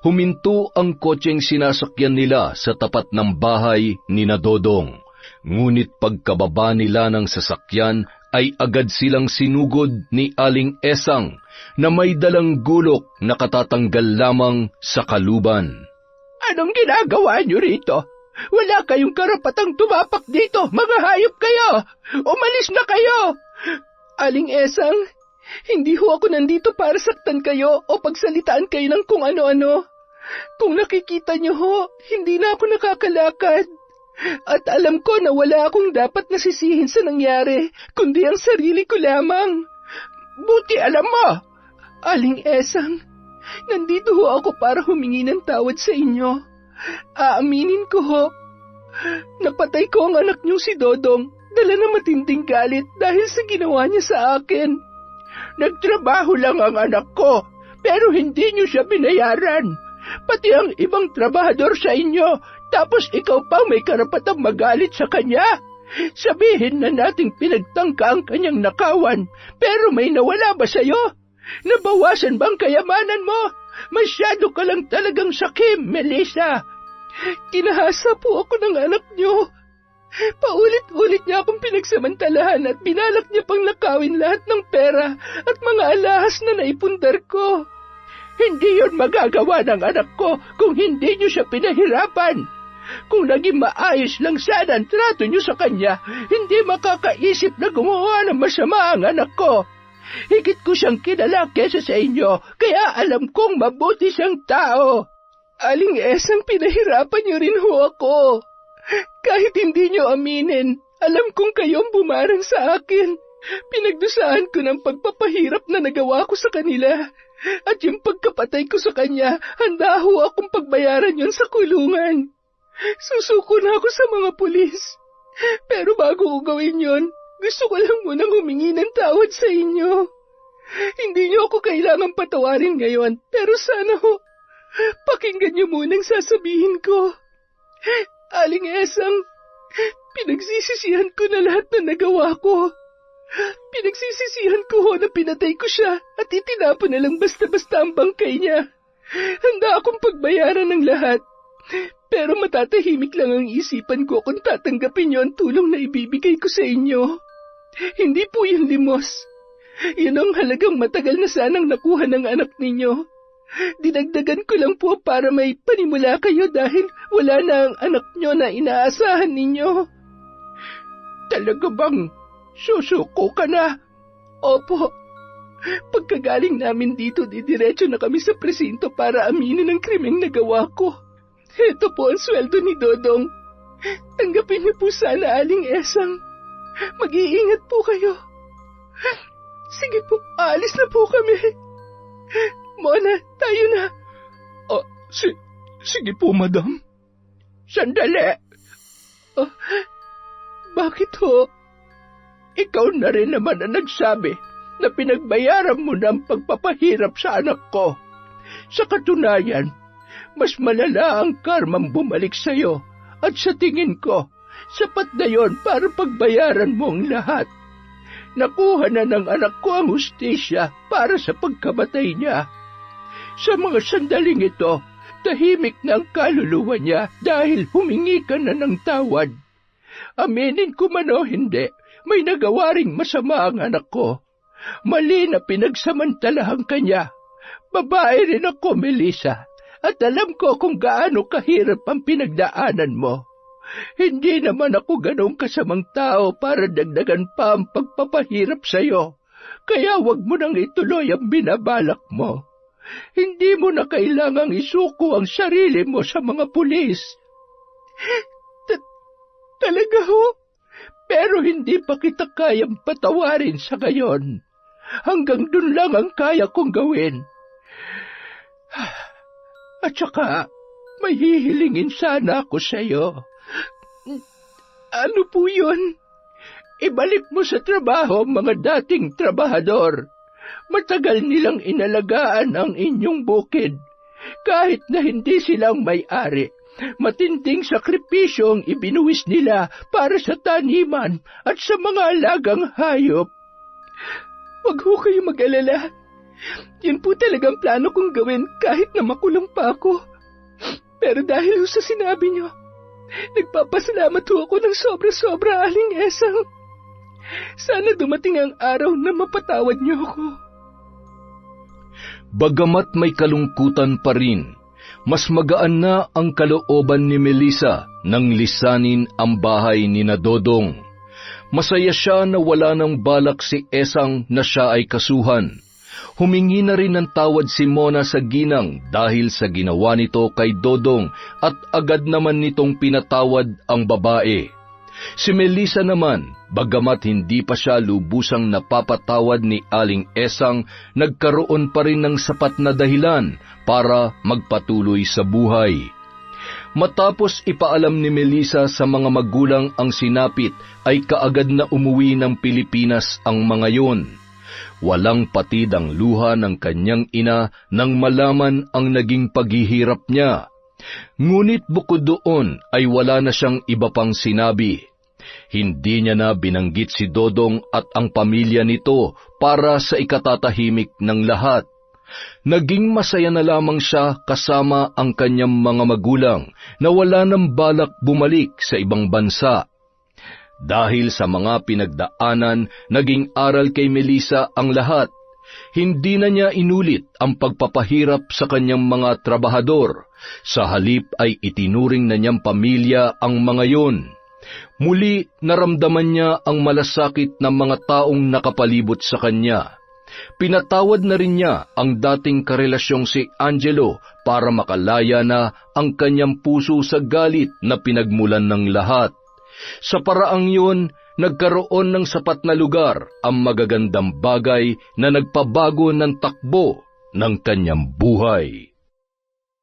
Huminto ang kotseng sinasakyan nila sa tapat ng bahay ni Dodong. Ngunit pagkababa nila ng sasakyan ay agad silang sinugod ni Aling Esang na may dalang gulok na katatanggal lamang sa kaluban. Anong ginagawa niyo rito? Wala kayong karapatang tumapak dito, mga hayop kayo! Umalis na kayo! Aling Esang, hindi ho ako nandito para saktan kayo o pagsalitaan kayo ng kung ano-ano. Kung nakikita niyo ho, hindi na ako nakakalakad. At alam ko na wala akong dapat nasisihin sa nangyari, kundi ang sarili ko lamang. Buti alam mo! Aling Esang, nandito ho ako para humingi ng tawad sa inyo. Aaminin ko ho, napatay ko ang anak niyong si Dodong, dala na matinding galit dahil sa ginawa niya sa akin. Nagtrabaho lang ang anak ko, pero hindi niyo siya binayaran. Pati ang ibang trabahador sa inyo, tapos ikaw pa may karapatang magalit sa kanya. Sabihin na nating pinagtangka ang kanyang nakawan, pero may nawala ba sa'yo? Nabawasan bang kayamanan mo? Masyado ka lang talagang sakim, Melissa. Kinahasa po ako ng anak niyo. Paulit-ulit niya akong pinagsamantalahan at binalak niya pang nakawin lahat ng pera at mga alahas na naipundar ko. Hindi yon magagawa ng anak ko kung hindi niyo siya pinahirapan. Kung naging maayos lang sana ang trato niyo sa kanya, hindi makakaisip na gumawa ng masama ang anak ko. Higit ko siyang kilala kesa sa inyo, kaya alam kong mabuti siyang tao. Aling Esang, pinahirapan niyo rin ho ako. Kahit hindi niyo aminin, alam kong kayong bumarang sa akin. Pinagdusahan ko ng pagpapahirap na nagawa ko sa kanila. At yung pagkapatay ko sa kanya, handa ho akong pagbayaran yon sa kulungan. Susuko na ako sa mga pulis. Pero bago ko gawin yon, gusto ko lang munang humingi ng tawad sa inyo. Hindi niyo ako kailangang patawarin ngayon, pero sana ho, pakinggan niyo munang sasabihin ko. Aling Esang, pinagsisisihan ko na lahat na nagawa ko. Pinagsisisihan ko ho na pinatay ko siya at itinapon na lang basta-basta ang bangkay niya. Handa akong pagbayaran ng lahat. Pero matatahimik lang ang isipan ko kung tatanggapin niyo ang tulong na ibibigay ko sa inyo. Hindi po yun limos. Yun ang halagang matagal na sanang nakuha ng anak ninyo. Dinagdagan ko lang po para may panimula kayo dahil wala na ang anak niyo na inaasahan ninyo. Talaga bang susuko ka na? Opo. Pagkagaling namin dito, didiretso na kami sa presinto para aminin ang krimeng nagawa ko. Ito po ang sweldo ni Dodong. Tanggapin niyo po sana, Aling Esang. Mag-iingat po kayo. Sige po, aalis na po kami. Mona, tayo na. Sige po, madam. Sandali. Bakit ho? Ikaw na rin naman ang nagsabi na pinagbayaran mo ng pagpapahirap sa anak ko. Sa katunayan, mas malala ang karmang bumalik sa'yo at sa tingin ko, sapat na yon para pagbayaran mo ang lahat. Nakuha na ng anak ko ang hustisya para sa pagkamatay niya. Sa mga sandaling ito, tahimik na ang kaluluwa niya dahil humingi ka na ng tawad. Aminin ko man o hindi, may nagawa ring masama ang anak ko. Mali na pinagsamantalahan kanya. Babae rin ako, Melissa, at alam ko kung gaano kahirap ang pinagdaanan mo. Hindi naman ako ganong kasamang tao para dagdagan pa ang pagpapahirap sa'yo. Kaya wag mo nang ituloy ang binabalak mo. Hindi mo na kailangang isuko ang sarili mo sa mga pulis. Talaga ho? Pero hindi pa kita kayang patawarin sa gayon. Hanggang dun lang ang kaya kong gawin. At saka, may hihilingin sana ako sa'yo. Ano po yun? Ibalik mo sa trabaho ang mga dating trabahador. Matagal nilang inalagaan ang inyong bukid. Kahit na hindi silang may-ari, matinding sakripisyo ang ibinuwis nila para sa taniman at sa mga alagang hayop. Wag ho kayo mag-alala. Yun po talagang plano kong gawin kahit na makulong pa ako. Pero dahil ho sa sinabi niyo, nagpapasalamat ho ako ng sobra-sobra, Aling Esang. Sana dumating ang araw na mapatawad niyo ako. Bagamat may kalungkutan pa rin, mas magaan na ang kalooban ni Melissa nang lisanin ang bahay ni Dodong. Masaya siya na wala ng balak si Esang na siya ay kasuhan. Humingi na rin ng tawad si Mona sa ginang dahil sa ginawa nito kay Dodong at agad naman nitong pinatawad ang babae. Si Melissa naman, bagamat hindi pa siya lubusang napapatawad ni Aling Esang, nagkaroon pa rin ng sapat na dahilan para magpatuloy sa buhay. Matapos ipaalam ni Melissa sa mga magulang ang sinapit, ay kaagad na umuwi ng Pilipinas ang mga yon. Walang patid ang luha ng kanyang ina nang malaman ang naging paghihirap niya. Ngunit bukod doon ay wala na siyang iba pang sinabi. Hindi niya na binanggit si Dodong at ang pamilya nito para sa ikatatahimik ng lahat. Naging masaya na lamang siya kasama ang kanyang mga magulang na wala nang balak bumalik sa ibang bansa. Dahil sa mga pinagdaanan, naging aral kay Melissa ang lahat. Hindi na niya inulit ang pagpapahirap sa kanyang mga trabahador. Sa halip ay itinuring na niyang pamilya ang mga yon. Muli naramdaman niya ang malasakit ng mga taong nakapalibot sa kanya. Pinatawad na rin niya ang dating karelasyong si Angelo para makalaya na ang kanyang puso sa galit na pinagmulan ng lahat. Sa paraang yun, nagkaroon ng sapat na lugar ang magagandang bagay na nagpabago ng takbo ng kanyang buhay.